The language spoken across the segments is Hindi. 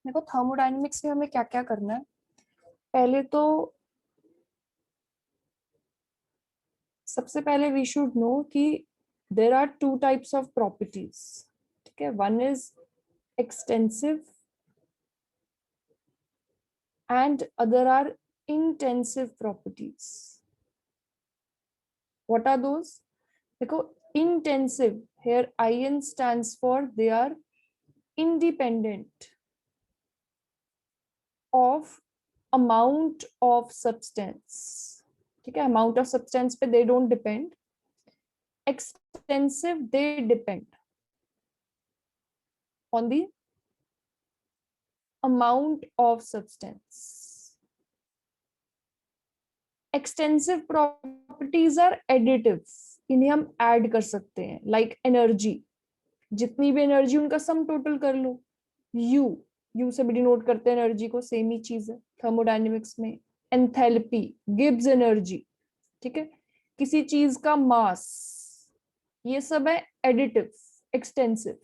देखो थर्मोडायनेमिक्स में हमें क्या क्या करना है। पहले तो सबसे पहले we should know that there are two types of properties. ठीक है, one is extensive and other are intensive properties. What are those? देखो, intensive, here in stands for they are independent of amount of substance. ठीक है, amount of substance पे they don't depend. Extensive, they depend on the amount of substance. Extensive properties are additive, इन्हें हम ऐड कर सकते हैं। लाइक एनर्जी, जितनी भी एनर्जी उनका सम टोटल कर लो। यू, यू से भी डिनोट करते हैं एनर्जी को, सेम ही चीज है थर्मोडायनेमिक्स में। Enthalpy, Gibbs energy. ठीक है, किसी चीज का मास, ये सब है एडिटिव। एक्सटेंसिव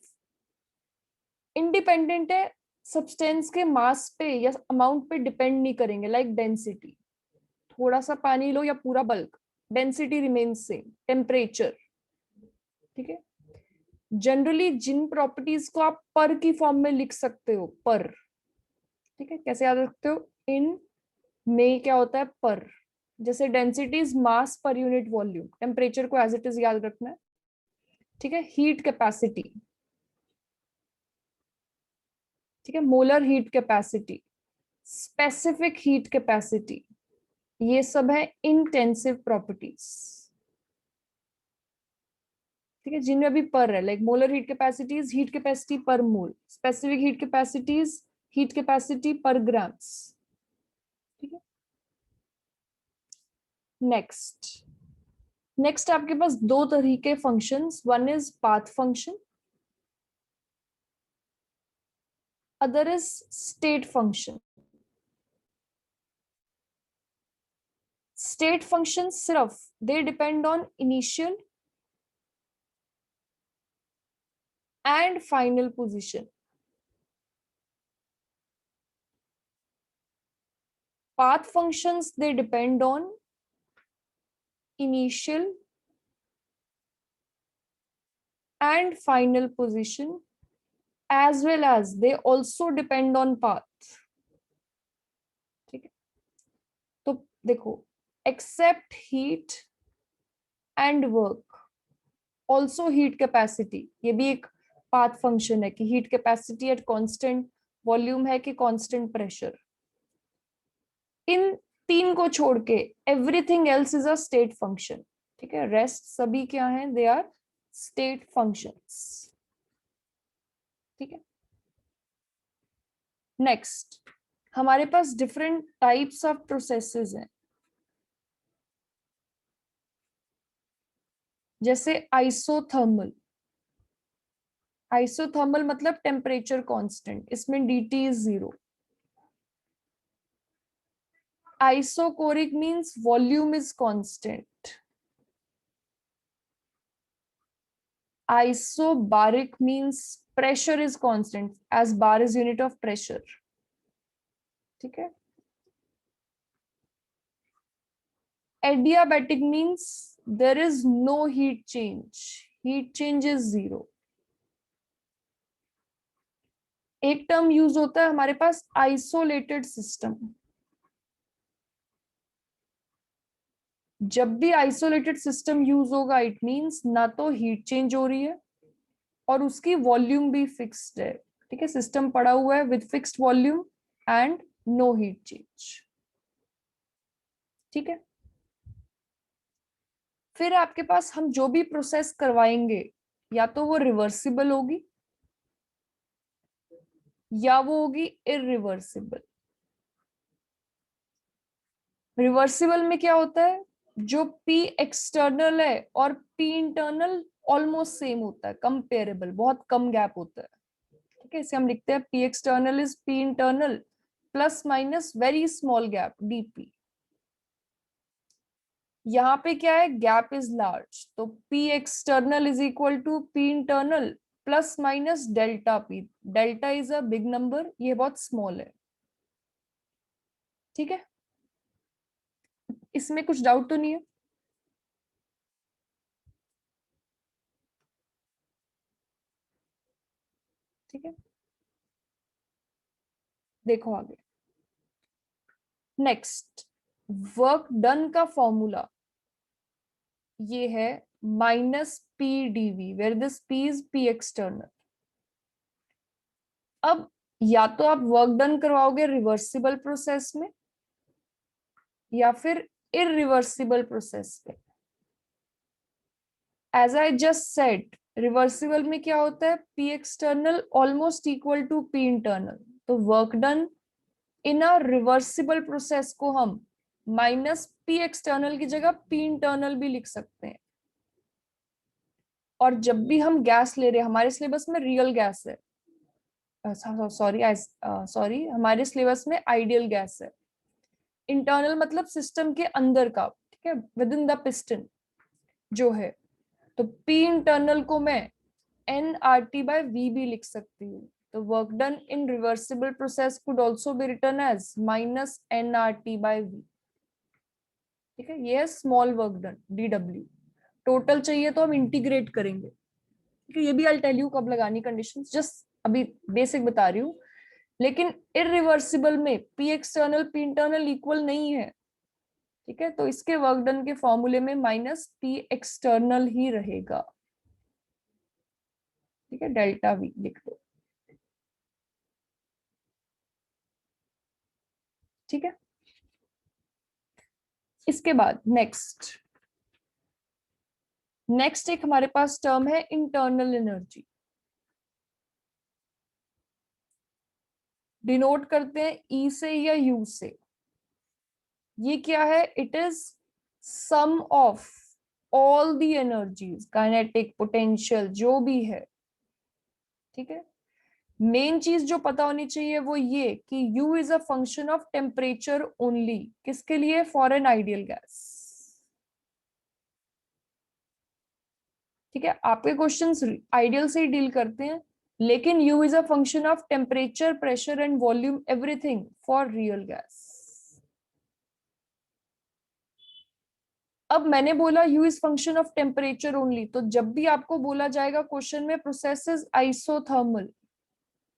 इंडिपेंडेंट है, सब्सटेंस के मास पे या अमाउंट पे डिपेंड नहीं करेंगे। लाइक डेंसिटी, थोड़ा सा पानी लो या पूरा bulk, density remains same. Temperature, ठीक है। जनरली जिन प्रॉपर्टीज को आप पर की फॉर्म में लिख सकते हो, पर, ठीक है, कैसे याद रखते हो? इन में क्या होता है? पर। जैसे density is mass per unit volume, temperature को एज इट इज याद रखना है। ठीक है, हीट कैपेसिटी, ठीक है, molar heat capacity, specific heat capacity, ये सब है इंटेंसिव प्रॉपर्टीज। ठीक है, जिनमें अभी पर है, like molar heat capacities, heat capacity per mole, specific heat capacities, heat capacity per grams. ठीक है, नेक्स्ट नेक्स्ट आपके पास दो तरीके functions, one is path function, other is state function. State function सिर्फ they depend on initial and final position. Path functions, they depend on initial and final position, as well as they also depend on path. ठीक है, तो देखो, except heat and work, also heat capacity, ये भी एक path function है कि heat capacity at constant volume है कि constant pressure। इन तीन को छोड़ के everything else is a state function. ठीक है, रेस्ट सभी क्या हैं? They are state functions. ठीक है, नेक्स्ट हमारे पास डिफरेंट टाइप्स ऑफ प्रोसेसेस हैं। जैसे आइसोथर्मल, आइसोथर्मल मतलब टेम्परेचर कांस्टेंट, इसमें d T is 0। Isochoric means volume is constant. Isobaric means pressure is constant, as bar is unit of pressure. ठीक है, adiabatic means there is no heat change is 0। एक टर्म यूज होता है हमारे पास आइसोलेटेड सिस्टम। जब भी आइसोलेटेड सिस्टम यूज होगा, इट मींस ना तो हीट चेंज हो रही है और उसकी वॉल्यूम भी फिक्स्ड है। ठीक है, सिस्टम पड़ा हुआ है with fixed volume and no heat change. ठीक है, फिर आपके पास हम जो भी प्रोसेस करवाएंगे, या तो वो रिवर्सिबल होगी या वो होगी इरिवर्सिबल। रिवर्सिबल में क्या होता है? जो P एक्सटर्नल है और P इंटरनल ऑलमोस्ट सेम होता है, कंपेरेबल, बहुत कम गैप होता है। ठीक है, इसे हम लिखते हैं P external is P internal plus minus very small gap dP। यहाँ पे क्या है? गैप इज लार्ज, तो P external is equal to P internal plus minus delta P. Delta is a big number, ये बहुत स्मॉल है। ठीक है, इसमें कुछ डाउट तो नहीं है? ठीक है, देखो आगे। नेक्स्ट, वर्क डन का फॉर्मूला ये है minus P DV, where this P is P external. अब या तो आप वर्क डन करवाओगे रिवर्सिबल प्रोसेस में या फिर इरिवर्सिबल प्रोसेस पे। As I just said, reversible में क्या होता है, P external almost equal to P internal. तो work done in a reversible process को हम माइनस पी एक्सटर्नल की जगह पी इंटरनल भी लिख सकते हैं। और जब भी हम गैस ले रहे हैं, हमारे सिलेबस में रियल गैस है, सॉरी हमारे सिलेबस में आइडियल गैस है। इंटरनल मतलब सिस्टम के अंदर का, ठीक है, विद इन द पिस्टन जो है। तो पी इंटरनल को मैं n R T by V भी लिख सकती हूँ। तो work done in reversible process could also be written as minus n R T by V. ठीक है, ये है small work done d W. Total चाहिए तो हम इंटीग्रेट करेंगे, ठीक है, ये भी आई टेल यू कब लगानी कंडीशन, जस्ट अभी बेसिक बता रही हूँ। लेकिन इरिवर्सिबल में P external P internal equal नहीं है, ठीक है, तो इसके वर्क डन के फॉर्मूले में माइनस पी एक्सटर्नल ही रहेगा। ठीक है, डेल्टा वी लिख दो। ठीक है, इसके बाद नेक्स्ट एक हमारे पास टर्म है इंटरनल एनर्जी। डिनोट करते हैं ई से या यू से। ये क्या है, it is sum of all the energies, kinetic potential जो भी है। ठीक है, मेन चीज जो पता होनी चाहिए वो ये कि U is a function of temperature only. किसके लिए, फॉर एन आइडियल गैस। ठीक है, आपके क्वेश्चंस आइडियल से ही डील करते हैं, लेकिन U is a function of temperature, pressure and volume, everything for real gas. अब मैंने बोला U is function of temperature only, तो जब भी आपको बोला जाएगा क्वेश्चन में प्रोसेस इज आइसोथर्मल,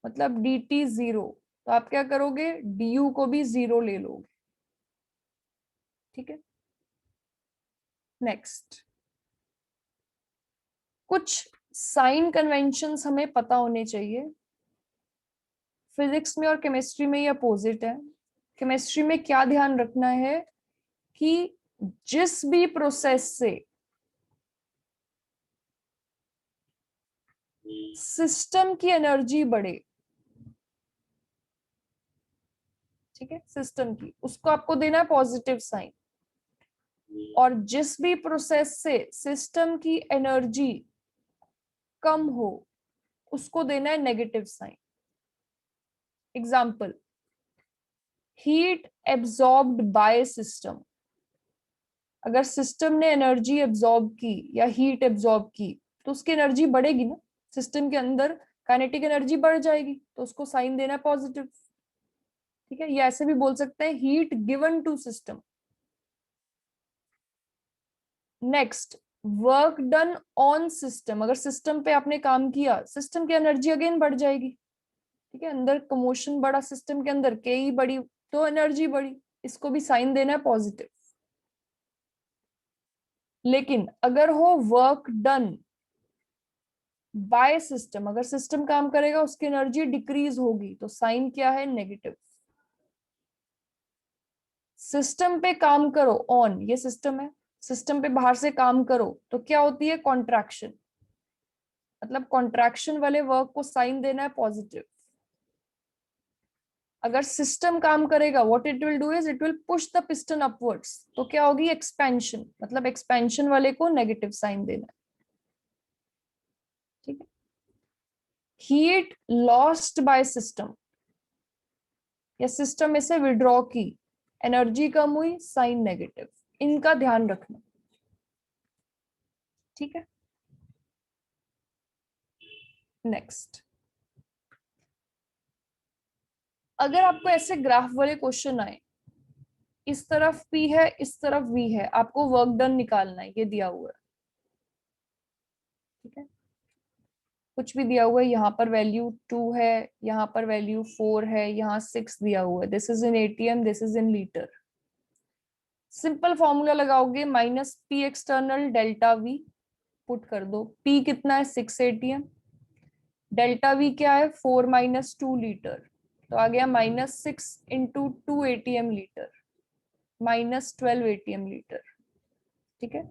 मतलब dt जीरो, तो आप क्या करोगे, du को भी जीरो ले लोगे। ठीक है, नेक्स्ट, कुछ साइन कन्वेंशंस हमें पता होने चाहिए। फिजिक्स में और केमिस्ट्री में ये अपोजिट है। केमिस्ट्री में क्या ध्यान रखना है कि जिस भी प्रोसेस से सिस्टम की एनर्जी बढ़े, ठीक है, सिस्टम की, उसको आपको देना है पॉजिटिव साइन। और जिस भी प्रोसेस से सिस्टम की एनर्जी कम हो, उसको देना है negative sign. Example, heat absorbed by system. अगर सिस्टम ने एनर्जी एब्जॉर्ब की या हीट एब्जॉर्ब की, तो उसकी एनर्जी बढ़ेगी ना, सिस्टम के अंदर काइनेटिक एनर्जी बढ़ जाएगी, तो उसको साइन देना है पॉजिटिव। ठीक है, ये ऐसे भी बोल सकते हैं heat given to system. Next, work done on system. अगर सिस्टम पे आपने काम किया, सिस्टम की एनर्जी अगेन बढ़ जाएगी। ठीक है, अंदर कमोशन बढ़ा, सिस्टम के अंदर के ई बढ़ी, तो एनर्जी बढ़ी, इसको भी साइन देना है पॉजिटिव। लेकिन अगर हो वर्क डन बाय सिस्टम, अगर सिस्टम काम करेगा उसकी एनर्जी डिक्रीज होगी, तो साइन क्या है, नेगेटिव। सिस्टम पे काम करो, ऑन, ये सिस्टम है, सिस्टम पे बाहर से काम करो तो क्या होती है, कॉन्ट्रैक्शन। मतलब कॉन्ट्रैक्शन वाले वर्क को साइन देना है पॉजिटिव। अगर सिस्टम काम करेगा, what it will do is it will push the piston upwards, तो क्या होगी, एक्सपेंशन, मतलब एक्सपेंशन वाले को नेगेटिव साइन देना है। ठीक है, हीट लॉस्ट बाय सिस्टम, या सिस्टम में से विड्रॉ की, एनर्जी कम हुई, साइन नेगेटिव। इनका ध्यान रखना। ठीक है, नेक्स्ट, अगर आपको ऐसे ग्राफ वाले क्वेश्चन आए, इस तरफ P है, इस तरफ V है, आपको वर्क डन निकालना है, ये दिया हुआ है, ठीक है, कुछ भी दिया हुआ है, यहाँ पर वैल्यू 2 है, यहाँ पर वैल्यू 4 है, यहाँ 6 दिया हुआ है, this is in ATM, this is in litre. Simple formula लगाओगे, minus P external delta V, put कर दो, P कितना है 6 ATM, डेल्टा V क्या है 4 माइनस 2 लीटर, तो आ गया -6 × 2 ATM लीटर, -12 ATM लीटर, ठीक है।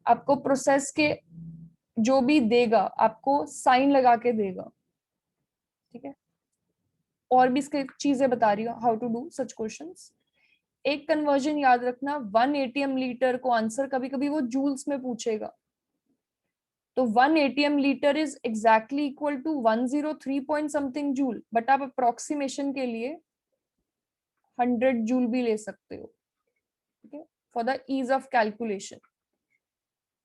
आपको प्रोसेस के जो भी देगा आपको साइन लगा के देगा, ठीक है। और भी इसके चीजें बता रही हूँ, how to do such questions. एक कन्वर्जन याद रखना, 1 ATM लीटर को आंसर कभी कभी वो जूल्स में पूछेगा, तो 1 ATM litre is exactly equal to 103 point something joule, but आप अप्रोक्सीमेशन के लिए 100 जूल भी ले सकते हो, ठीक है, for the ease of calculation.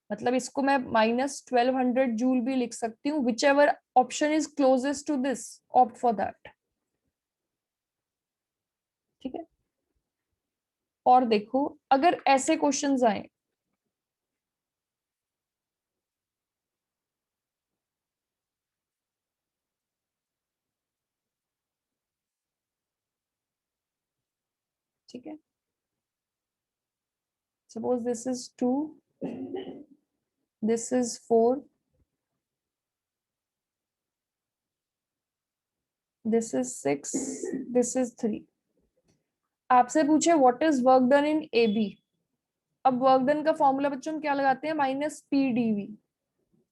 मतलब इसको मैं -1200 जूल भी लिख सकती हूँ, whichever option is closest to this, opt for that, ठीक है। और देखो, अगर ऐसे क्वेश्चंस आए, ठीक है, suppose this is 2, this is 4, this is 6, this is 3, आपसे पूछे what is work done in AB। अब वर्क डन का फॉर्मूला बच्चों हम क्या लगाते हैं, -PdV,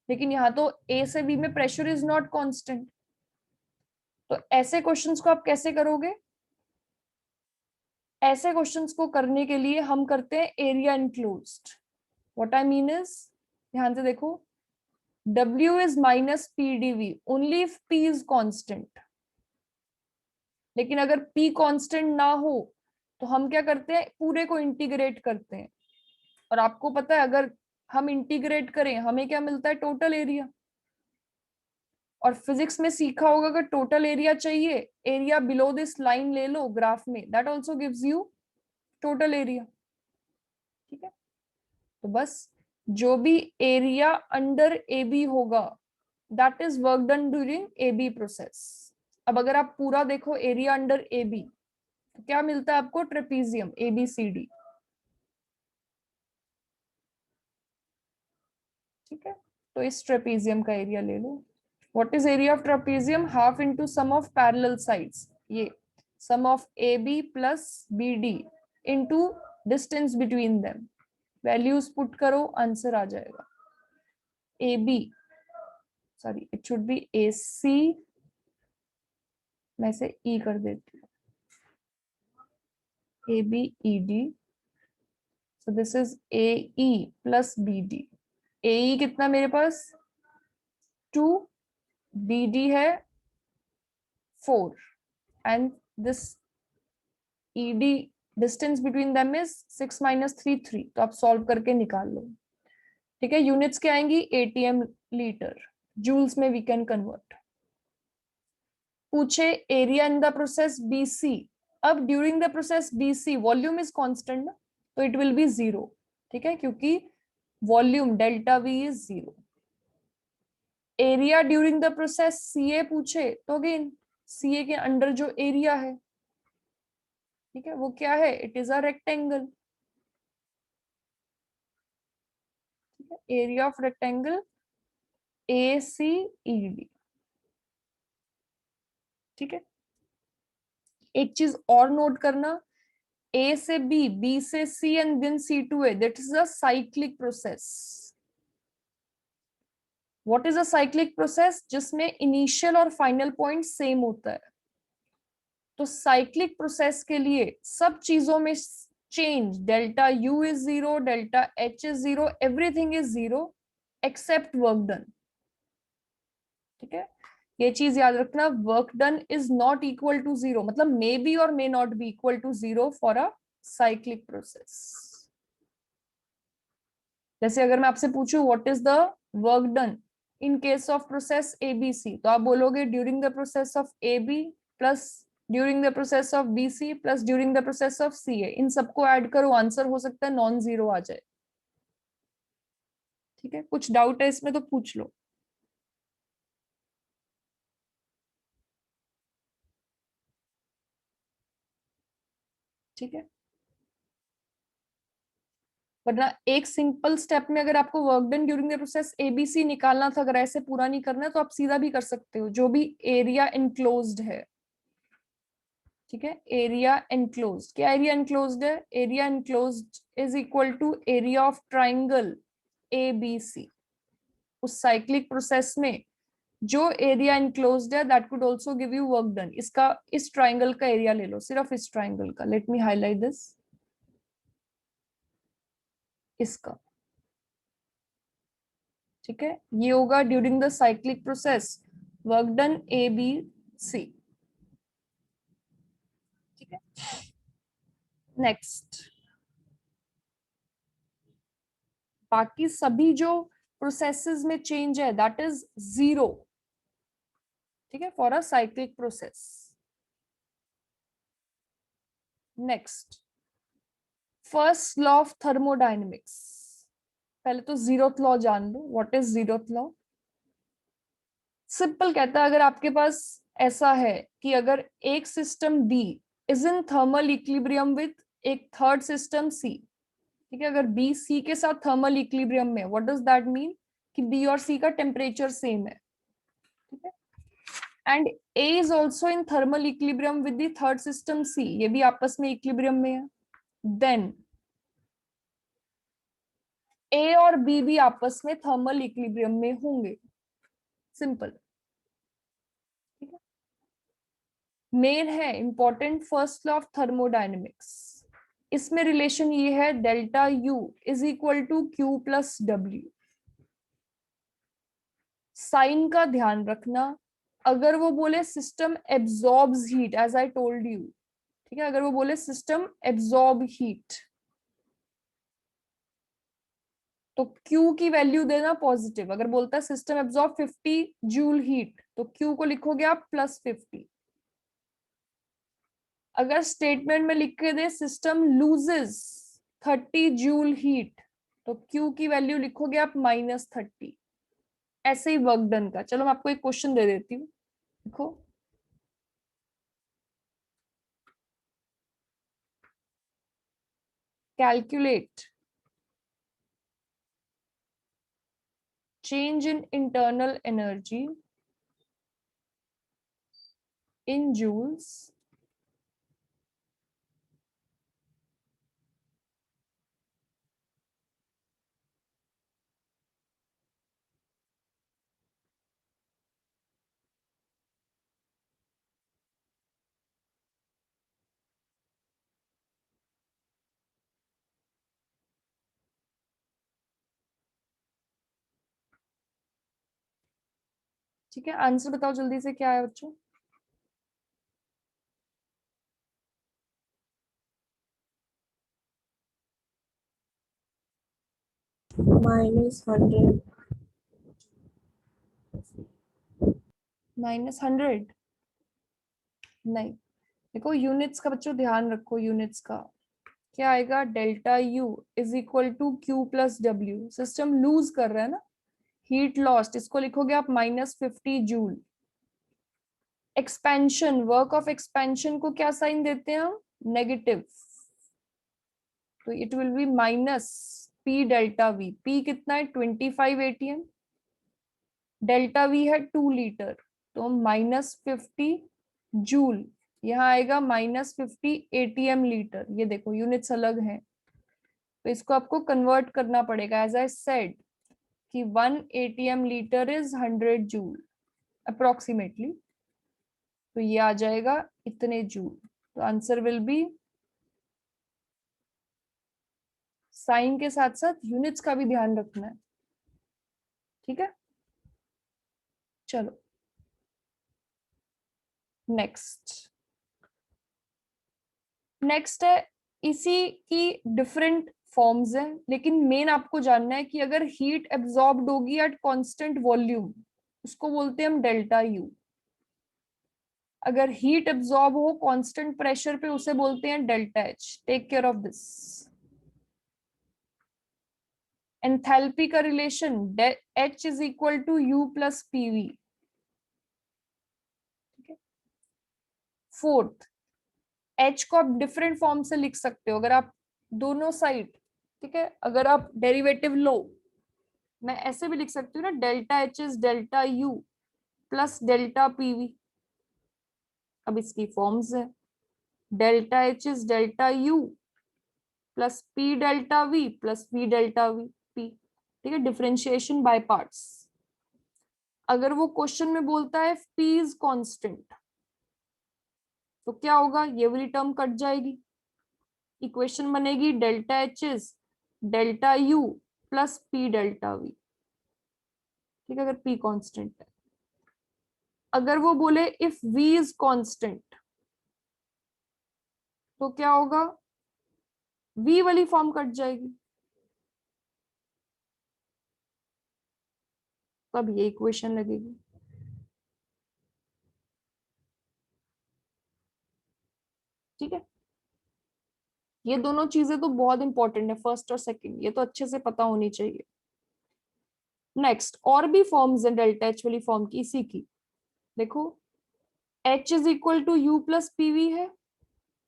लेकिन यहाँ तो A से B में प्रेशर इज नॉट कांस्टेंट, तो ऐसे क्वेश्चंस को आप कैसे करोगे, ऐसे क्वेश्चंस को करने के लिए हम करते हैं area enclosed. What I mean is, ध्यान से देखो, W is -PdV only if P is constant, लेकिन अगर P कांस्टेंट ना हो तो हम क्या करते हैं, पूरे को इंटीग्रेट करते हैं, और आपको पता है अगर हम इंटीग्रेट करें हमें क्या मिलता है, टोटल एरिया। और फिजिक्स में सीखा होगा, अगर टोटल एरिया चाहिए, एरिया बिलो दिस लाइन ले लो ग्राफ में, that also gives you total area, ठीक है। तो बस जो भी एरिया अंडर AB होगा, that is work done during AB process. अब अगर आप पूरा देखो एरिया अंडर AB, तो क्या मिलता है आपको, ट्रेपीजियम ABCD, ठीक है। तो इस ट्रेपीजियम का एरिया ले लो। What is area of trapezium, half into sum of parallel sides, ये sum of AB plus BD into distance between them, values put करो, आंसर आ जाएगा। AB, sorry it should be AC, मैं इसे E कर देती हूँ, ABED, so this is AE plus BD। AE कितना मेरे पास 2, BD है 4, and this ED distance between them is 6 - 3 3, तो आप सॉल्व करके निकाल लो, ठीक है। यूनिट्स क्या आएंगी, ATM लीटर, जूल्स में वी कैन कन्वर्ट। पूछे area in the process BC, अब during the process BC volume is constant ना, तो इट विल बी 0, ठीक है, क्योंकि volume delta V is 0। Area during the process CA पूछे, तो अगेन CA के अंडर जो एरिया है, ठीक है, वो क्या है, इट इज अ रेक्टेंगल, ठीक है, एरिया ऑफ रेक्टेंगल ACED, ठीक है। एक चीज और नोट करना, A से B, B से C and then C to A, that is a cyclic process. What is a cyclic process, जिसमें इनिशियल और फाइनल पॉइंट सेम होता है। तो साइक्लिक प्रोसेस के लिए सब चीजों में change, delta U is 0, delta H is 0, everything is 0 except work done, ठीक है। ये चीज याद रखना, work done is not equal to 0, मतलब मे बी और may not be equal to 0 for a cyclic process. जैसे अगर मैं आपसे पूछूं what is the work done, in case of process A B C तो आप बोलोगे during the process of A B plus during the process of BC plus during the process of CA, इन सबको ऐड करो, आंसर हो सकता है नॉन जीरो आ जाए। ठीक है, कुछ डाउट है इसमें तो पूछ लो। ठीक है, वरना एक सिंपल स्टेप में अगर आपको work done during the process ABC निकालना था, अगर ऐसे पूरा नहीं करना है तो आप सीधा भी कर सकते हो, जो भी एरिया एनक्लोज्ड है। ठीक है, एरिया एनक्लोज्ड, क्या एरिया एनक्लोज्ड है? Area enclosed is equal to area of triangle A B C. उस साइक्लिक प्रोसेस में जो एरिया एनक्लोज्ड है that could also give you work done. इसका, इस ट्राइंगल का एरिया ले लो, सिर्फ इस ट्राइंगल का, लेट मी हाईलाइट दिस, इसका। ठीक है, ये होगा during the cyclic process work done A B C. ठीक है, नेक्स्ट, बाकी सभी जो प्रोसेसेस में चेंज है दैट इज जीरो। ठीक है, for a cyclic process. Next, first law of thermodynamics. पहले तो जीरोथ लॉ जान लो, what is zeroth law? Simple कहता है, अगर आपके पास ऐसा है कि अगर एक system B is in thermal equilibrium with एक थर्ड सिस्टम सी। ठीक है, अगर बी सी के साथ थर्मल इक्विलिब्रियम में, व्हाट डज दैट मीन? कि बी और सी का टेम्परेचर सेम है। ठीक है, and A is also in thermal equilibrium with the third system C, ये भी आपस में इक्विलिब्रियम में है। देन ए और बी भी आपस में थर्मल इक्विलिब्रियम में होंगे। सिंपल। ठीक है, मेन है important first law of thermodynamics. इसमें रिलेशन ये है, delta U is equal to Q plus W. Sign का ध्यान रखना, अगर वो बोले system absorbs heat as I told you. ठीक है, अगर वो बोले सिस्टम एब्जॉर्ब हीट तो Q की वैल्यू देना पॉजिटिव। अगर बोलता है सिस्टम एब्जॉर्ब 50 जूल हीट तो Q को लिखोगे आप +50। अगर स्टेटमेंट में लिख के दे सिस्टम लूजेस 30 जूल हीट तो Q की वैल्यू लिखोगे आप -30। ऐसे ही वर्क डन का। चलो मैं आपको एक क्वेश्चन दे देती हूँ, देखो। Calculate change in internal energy in joules ठीक है, आंसर बताओ जल्दी से, क्या है बच्चों? -100। -100 नहीं, देखो यूनिट्स का बच्चों ध्यान रखो, यूनिट्स का क्या आएगा? Delta U is equal to Q plus W. System lose कर रहा है ना, हीट लॉस्ट, इसको लिखोगे आप -50 joule. Expansion, work of expansion को क्या साइन देते हैं हम? नेगेटिव। तो it will B minus P delta we. P कितना है? 25 एटीएम। डेल्टा वी है 2 लीटर, तो -50 जूल। यहाँ आएगा -50 एटीएम लीटर। ये देखो यूनिट्स अलग हैं, तो इसको आपको कन्वर्ट करना पड़ेगा। एज आई सेड कि 1 ATM litre is 100 joule approximately, तो ये आ जाएगा इतने जूल। तो आंसर विल बी, साइन के साथ साथ यूनिट्स का भी ध्यान रखना है। ठीक है, चलो नेक्स्ट। नेक्स्ट है इसी की डिफरेंट फॉर्म्स हैं, लेकिन मेन आपको जानना है कि अगर हीट एब्जॉर्ब्ड होगी एट कांस्टेंट वॉल्यूम उसको बोलते हैं हम डेल्टा यू, अगर हीट एब्जॉर्ब हो कांस्टेंट प्रेशर पे उसे बोलते हैं delta H. Take care of this. Enthalpy का relation H is equal to U plus PV. Fourth, H को आप डिफरेंट फॉर्म से लिख सकते हो, अगर आप दोनों साइड, ठीक है, अगर आप डेरिवेटिव लो, मैं ऐसे भी लिख सकती हूँ ना, delta H is delta U plus delta PV. अब इसकी फॉर्म्स है, delta H is delta U plus P delta we plus we delta V P. ठीक है, डिफरेंशिएशन बाय पार्ट्स। अगर वो क्वेश्चन में बोलता है पी इज कांस्टेंट तो क्या होगा, ये वाली टर्म कट जाएगी, इक्वेशन बनेगी delta H is delta U plus P delta we. ठीक है, अगर पी कांस्टेंट है। अगर वो बोले इफ वी इज कांस्टेंट तो क्या होगा, वी वाली फॉर्म कट जाएगी, तब ये इक्वेशन लगेगी। ठीक है, ये दोनों चीजें तो बहुत इंपॉर्टेंट है, फर्स्ट और सेकंड, ये तो अच्छे से पता होनी चाहिए। नेक्स्ट, और भी फॉर्म्स है डेल्टा एच वाली फॉर्म की, इसी की देखो, H is equal to U plus PV है,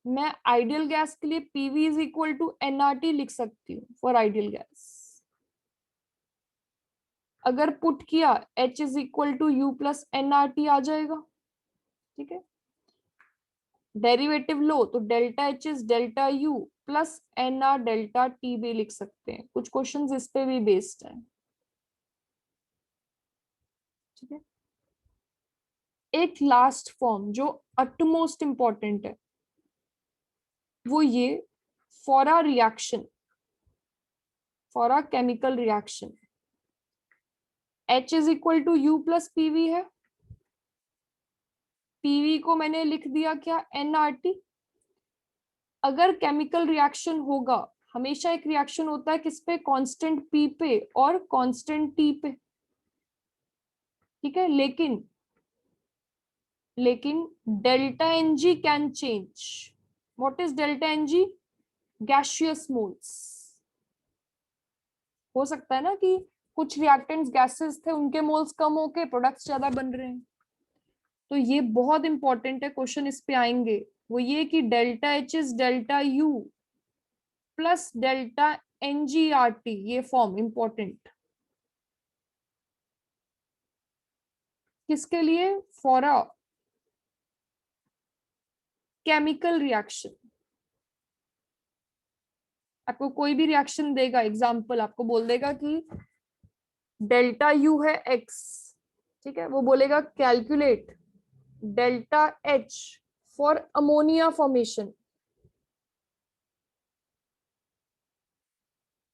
मैं आइडियल गैस के लिए PV is equal to NRT लिख सकती हूँ फॉर आइडियल गैस। अगर पुट किया H is equal to U plus NRT आ जाएगा। ठीक है, डेरिवेटिव लो तो delta H is delta U plus N R delta T भी लिख सकते हैं, कुछ क्वेश्चंस इस पे भी बेस्ड है। ठीक है, एक लास्ट फॉर्म जो अटमोस्ट इंपॉर्टेंट है वो ये, for a reaction, for a chemical reaction H is equal to U plus PV है, पीवी को मैंने लिख दिया क्या, एनआरटी। अगर केमिकल रिएक्शन होगा, हमेशा एक रिएक्शन होता है किस पे, कांस्टेंट पी पे और कांस्टेंट टी पे। ठीक है, लेकिन delta n g can change. What is delta n g, gaseous moles. हो सकता है ना कि कुछ रिएक्टेंट्स गैसेस थे, उनके मोल्स कम होके प्रोडक्ट्स ज्यादा बन रहे हैं, तो ये बहुत इंपॉर्टेंट है, क्वेश्चन इस पे आएंगे। वो ये कि delta H is delta U plus delta n g R T, ये फॉर्म इंपॉर्टेंट किसके लिए, फॉर अ केमिकल रिएक्शन। आपको कोई भी रिएक्शन देगा, एग्जाम्पल आपको बोल देगा कि डेल्टा यू है एक्स, ठीक है, वो बोलेगा calculate delta H for ammonia formation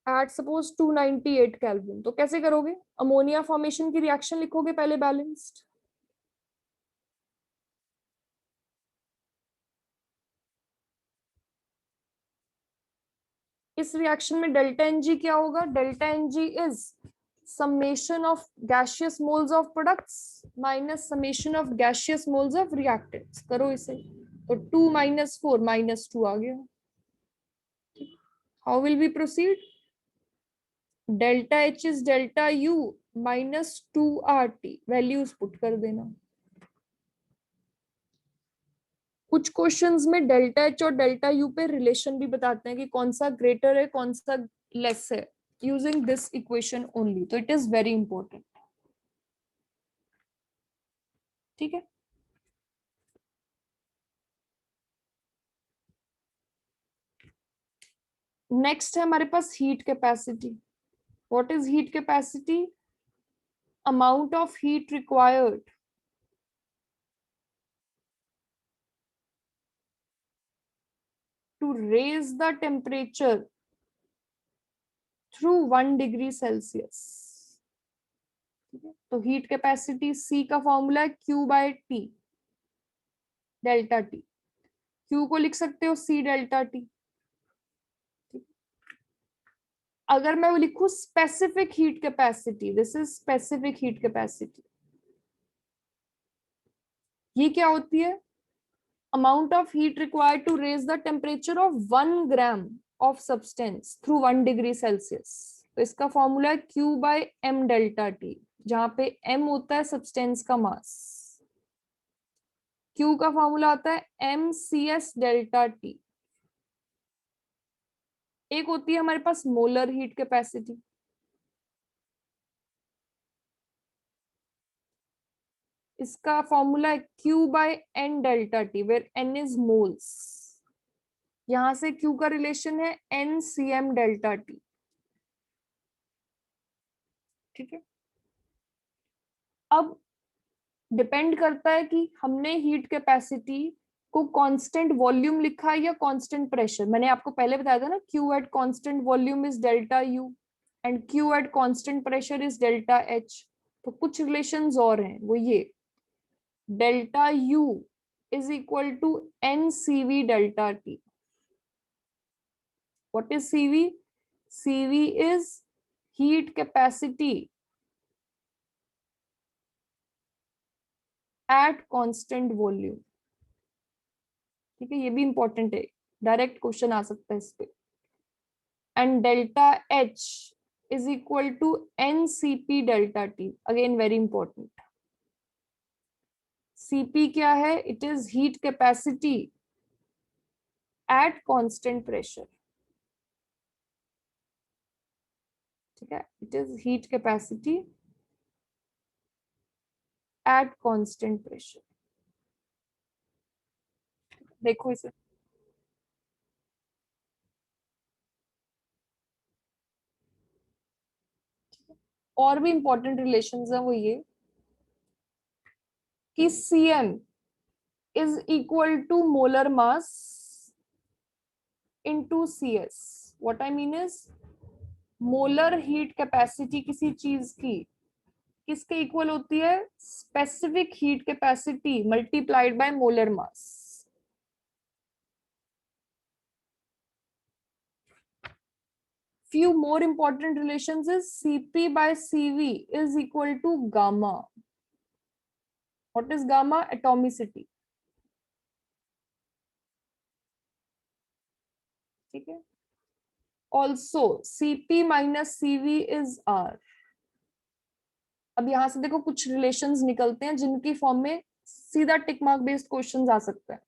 at suppose 298 kelvin. तो कैसे करोगे, अमोनिया फॉर्मेशन की रिएक्शन लिखोगे पहले बैलेंस्ड, इस रिएक्शन में डेल्टा एन जी क्या होगा, delta n g is summation of gaseous moles of products minus summation of gaseous moles of reactants। करो इसे, तो 2 - 4 -2 आ गया। How will we proceed, delta H is delta U -2 RT, values put कर देना। कुछ क्वेश्चंस में डेल्टा एच और डेल्टा यू पे रिलेशन भी बताते हैं कि कौन सा ग्रेटर है कौन सा लेस है, यूजिंग दिस इक्वेशन ओनली, तो इट इज वेरी इंपॉर्टेंट। ठीक है, नेक्स्ट है हमारे पास heat capacity. What is heat capacity, amount of heat required to raise the temperature through 1 degree Celsius. तो हीट कैपेसिटी सी का फॉर्मूला है Q बाय टी, डेल्टा टी। Q को लिख सकते हो C डेल्टा टी, अगर मैं वो लिखूं specific heat capacity, this is specific heat capacity, ये क्या होती है? amount of heat required to raise the temperature of 1 gram of substance through 1 degree Celsius. तो इसका फॉर्मूला है Q by m delta T, जहां पे m होता है सब्सटेंस का मास, Q का फॉर्मूला आता है mcs डेल्टा T। एक होती है हमारे पास मोलर हीट कैपेसिटी, इसका फॉर्मूला है Q by n delta T, where n is moles, यहां से Q का रिलेशन है NCm डेल्टा T। ठीक है, अब डिपेंड करता है कि हमने हीट कैपेसिटी को कांस्टेंट वॉल्यूम लिखा है या कांस्टेंट प्रेशर। मैंने आपको पहले बताया था ना, Q at constant volume is delta U and Q at constant pressure is delta H। तो कुछ रिलेशंस और हैं, वो ये delta U is equal to NCV delta T। What is CV? CV is heat capacity at constant volume. ठीक है, ये भी इंपॉर्टेंट है, डायरेक्ट क्वेश्चन आ सकता है इस पे। And delta H is equal to NCP delta T, again very important. CP क्या है? It is heat capacity at constant pressure. ठीक है, it is heat capacity at constant pressure. देखो इसे, और भी इंपॉर्टेंट रिलेशंस हैं, वो ये कि Cm is equal to molar mass into Cs. What I mean is molar heat capacity किसी चीज की किसके इक्वल होती है? Specific heat capacity multiplied by molar mass. Few more important relations is Cp by Cv is equal to gamma. What is gamma? Atomicity. ठीक है, also Cp minus Cv is R। अब यहां से देखो कुछ रिलेशंस निकलते हैं जिनकी फॉर्म में सीधा टिक मार्क बेस्ड क्वेश्चन आ सकता है।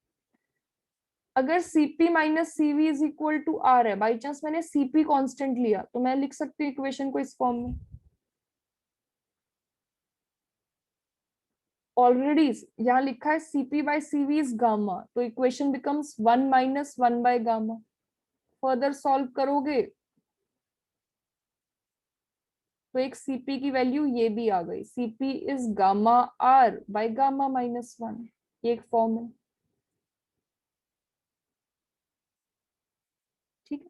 अगर Cp minus Cv is equal to R है, बाई चांस मैंने Cp कांस्टेंट लिया, तो मैं लिख सकती हूँ इक्वेशन को इस फॉर्म में। ऑलरेडी यहाँ लिखा है Cp by Cv is gamma, तो equation becomes 1 minus 1 by gamma. Further solve करोगे तो एक Cp की वैल्यू ये भी आ गई, Cp is gamma R by gamma minus 1। ये एक फॉर्म है। ठीक है,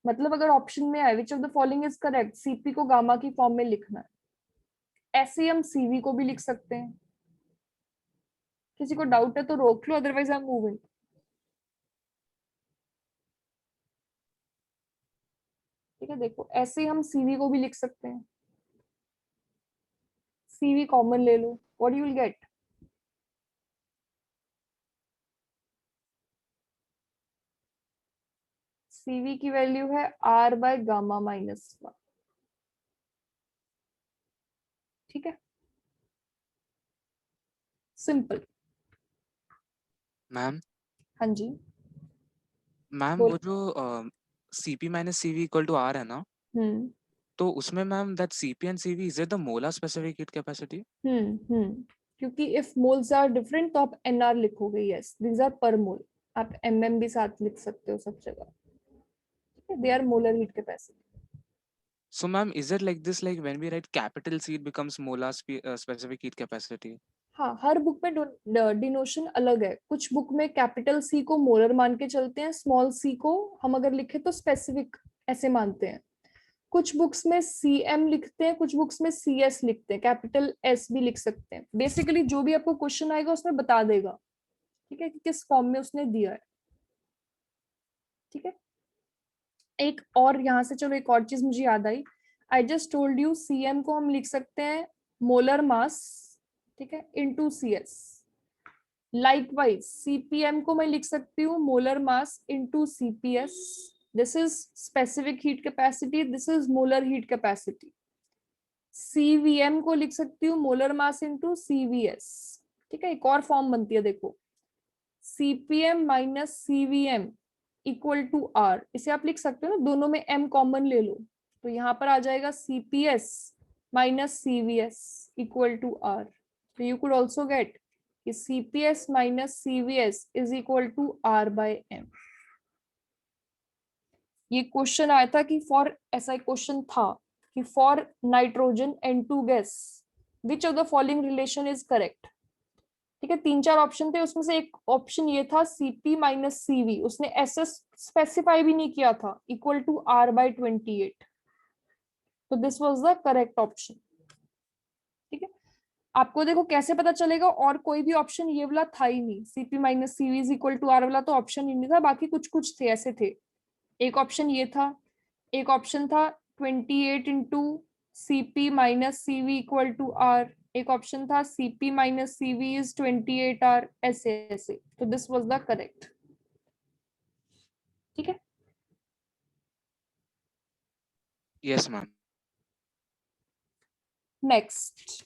मतलब अगर ऑप्शन में आए विच of the following is correct, Cp को गामा की फॉर्म में लिखना है। ऐसे ही हम Cv को भी लिख सकते हैं। किसी को डाउट है तो रोक लो, अदरवाइज आई एम मूविंग। ठीक है, देखो ऐसे ही हम Cv को भी लिख सकते हैं। Cv कॉमन ले लो, what you will get? Cv की वैल्यू है R बाय गामा माइनस 1। ठीक है, सिंपल। मैम हाँ जी, मैम बोल। वो जो Cp minus Cv equal to R है ना, हम्म तो उसमें ma'am that Cp and Cv is it the molar specific heat capacity? क्योंकि इफ मोल्स आर डिफरेंट तो आप NR लिखोगे, यस दीज आर पर मोल। आप MM भी साथ लिख सकते हो सब जगह। ठीक है, they are molar heat capacity. So ma'am, is it like this, like when we write capital C it becomes molar specific heat capacity? हाँ, हर बुक में डिनोशन अलग है। कुछ बुक में कैपिटल सी को मोलर मान के चलते हैं, स्मॉल सी को हम अगर लिखे तो स्पेसिफिक ऐसे मानते हैं। कुछ बुक्स में CM लिखते हैं, कुछ बुक्स में CS लिखते हैं, कैपिटल S भी लिख सकते हैं। बेसिकली जो भी आपको क्वेश्चन आएगा उसमें बता देगा, ठीक है, कि किस फॉर्म में उसने दिया है। ठीक है, एक और यहाँ से चलो एक और चीज मुझे याद आई, I just told you CM को हम लिख सकते हैं मोलर मास, ठीक है, इनटू सीएस। लाइकवाइज सीपीएम को मैं लिख सकती हूँ molar mass into CPS. This is specific heat capacity, this is molar heat capacity. CVM को लिख सकती हूँ मोलर मास इनटू सीवीएस। ठीक है, एक और फॉर्म बनती है देखो, CPM minus CVM equal to R. इसे आप लिख सकते हो ना, दोनों में एम कॉमन ले लो, तो यहाँ पर आ जाएगा C P s minus C V s equal to R. तो यू कुड ऑल्सो गेट कि C P s minus C V s is equal to R by M. ये क्वेश्चन आया था कि फॉर, ऐसा एक क्वेश्चन था कि for nitrogen N2 gas which of the following relation is correct. ठीक है, 3-4 ऑप्शन थे, उसमें से एक ऑप्शन ये था सीपी माइनस सीवी, उसने एस एस स्पेसिफाई भी नहीं किया था, इक्वल टू आर बाय 28। तो this was the correct option. ठीक है, आपको देखो कैसे पता चलेगा, और कोई भी ऑप्शन ये वाला था ही नहीं, C P minus C V is equal to R वाला तो ऑप्शन ही नहीं था, बाकी कुछ कुछ थे ऐसे थे। एक ऑप्शन ये था, एक ऑप्शन था 28 into C P minus C V equal to R, एक ऑप्शन था C P minus C V is 28 R, ऐसे ऐसे। तो दिस वाज द करेक्ट। ठीक है, Yes, ma'am. नेक्स्ट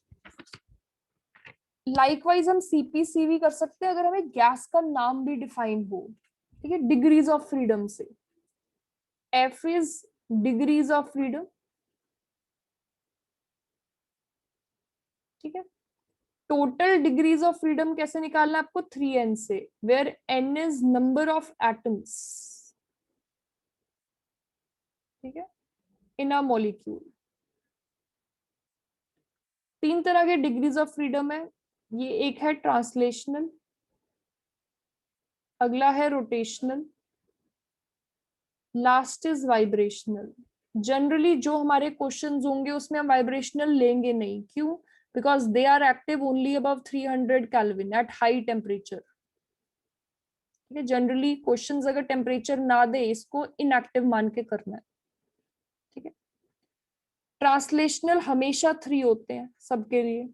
लाइकवाइज हम सीपी सीवी कर सकते हैं अगर हमें गैस का नाम भी डिफाइन हो। ठीक है, डिग्रीज ऑफ फ्रीडम से, F is degrees of freedom. ठीक है, टोटल डिग्रीज ऑफ फ्रीडम कैसे निकालना है आपको, 3n से, where n is number of atoms. ठीक है, इन अ मॉलिक्यूल। 3 तरह के डिग्रीज ऑफ फ्रीडम है, ये एक है ट्रांसलेशनल, अगला है rotational, last is vibrational. Generally जो हमारे क्वेश्चंस होंगे उसमें हम वाइब्रेशनल लेंगे नहीं, क्यों, because they are active only above 300 kelvin at high temperature. ठीक है, जनरली क्वेश्चंस अगर टेम्परेचर ना दे, इसको इनएक्टिव मान के करना है। ठीक है, ट्रांसलेशनल हमेशा 3 होते हैं सबके लिए,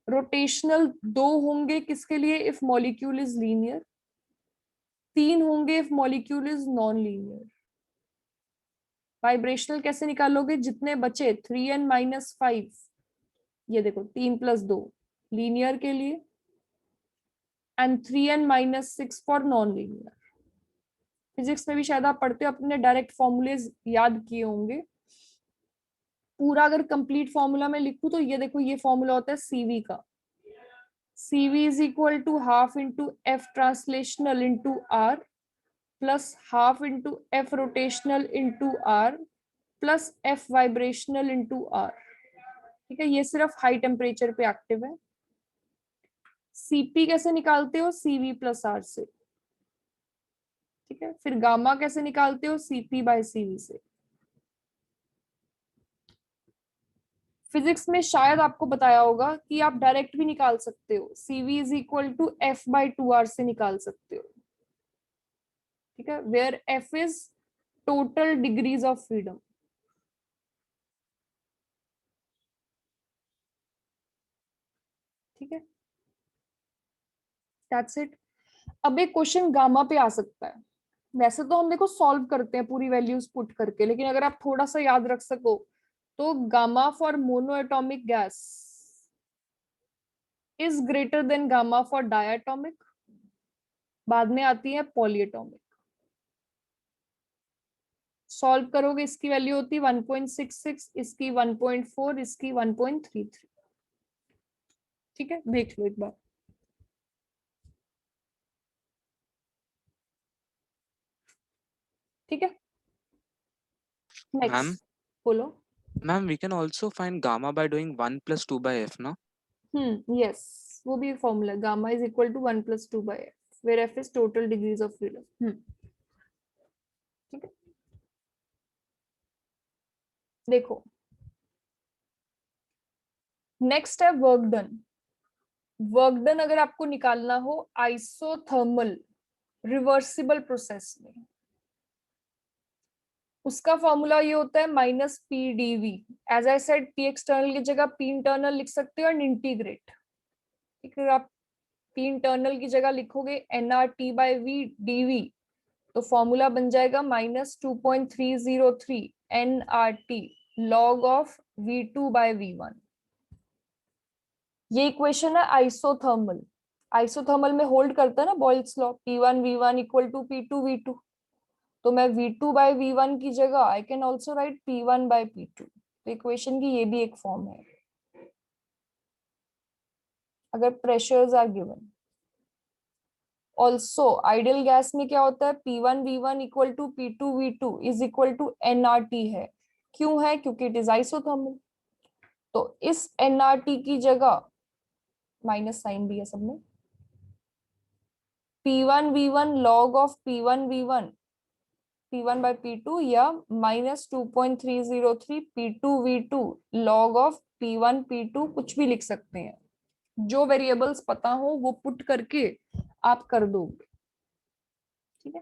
रोटेशनल 2 होंगे किसके लिए, इफ मॉलिक्यूल इज लीनियर, 3 होंगे if molecule is non linear. Vibrational कैसे निकालोगे, जितने बचे 3n माइनस 5, ये देखो 3 प्लस 2 लीनियर के लिए, and 3n minus 6 for non linear. Physics में भी शायद आप पढ़ते हो, अपने डायरेक्ट फॉर्मूलेज याद किए होंगे। पूरा अगर कंप्लीट फॉर्मूला में लिखूं तो ये देखो, ये फॉर्मूला होता है सीवी का, C V is equal to half into f translational into R plus half into f rotational into R plus f vibrational into R. ठीक है, ये सिर्फ हाई टेम्परेचर पे एक्टिव है। सीपी कैसे निकालते हो, सीवी प्लस आर से। ठीक है, फिर गामा कैसे निकालते हो, सीपी बाय सीवी से। फिजिक्स में शायद आपको बताया होगा कि आप डायरेक्ट भी निकाल सकते हो, C V is equal to f by 2r से निकाल सकते हो। ठीक है, where f is total degrees of freedom. ठीक है, दैट्स इट। अब एक क्वेश्चन गामा पे आ सकता है, वैसे तो हम देखो सॉल्व करते हैं पूरी वैल्यूज पुट करके, लेकिन अगर आप थोड़ा सा याद रख सको तो gamma for monoatomic gas is greater than gamma for diatomic, बाद में आती है पॉलीएटॉमिक। सॉल्व करोगे इसकी वैल्यू होती है 1.66, इसकी 1.4, इसकी 1.33। ठीक है, देख लो एक बार। ठीक है, Ma'am, नेक्स्ट बोलो। ma'am, we can also find gamma by doing 1 plus 2 by f, no? Yes, वो भी formula, gamma is equal to 1 plus 2 by f, where f is total degrees of freedom. ठीक है, देखो नेक्स्ट है वर्क डन। वर्क डन अगर आपको निकालना हो आइसोथर्मल रिवर्सिबल प्रोसेस में, उसका फॉर्मूला ये होता है minus P d V. As I said, P external की जगह पी इंटरनल लिख सकते हो एंड इंटीग्रेट। ठीक है, आप पी इंटरनल की जगह लिखोगे n R T by V d V, तो फॉर्मूला बन जाएगा -2.303 n R T log of V2 by V1। ये इक्वेशन है आइसोथर्मल। आइसोथर्मल में होल्ड करता है ना Boyle's law, P1 V1 equal to P2 V2। तो मैं V2 बाय V1 की जगह I can also write P1 by P2। तो इक्वेशन की ये भी एक फॉर्म है अगर pressures are given. Also ideal gas में क्या होता है, P1 V1 equal to P2 V2 is equal to nRT है। क्यों है? क्योंकि इट इज आइसोथर्मल। तो इस nRT की जगह माइनस साइन भी है सब में, P1 V1 log of P1 V1 P1 by P2 या -2.303 P2 V2 log of P1 P2 कुछ भी लिख सकते हैं। जो वेरिएबल्स पता हो वो पुट करके आप कर दोगे। ठीक है,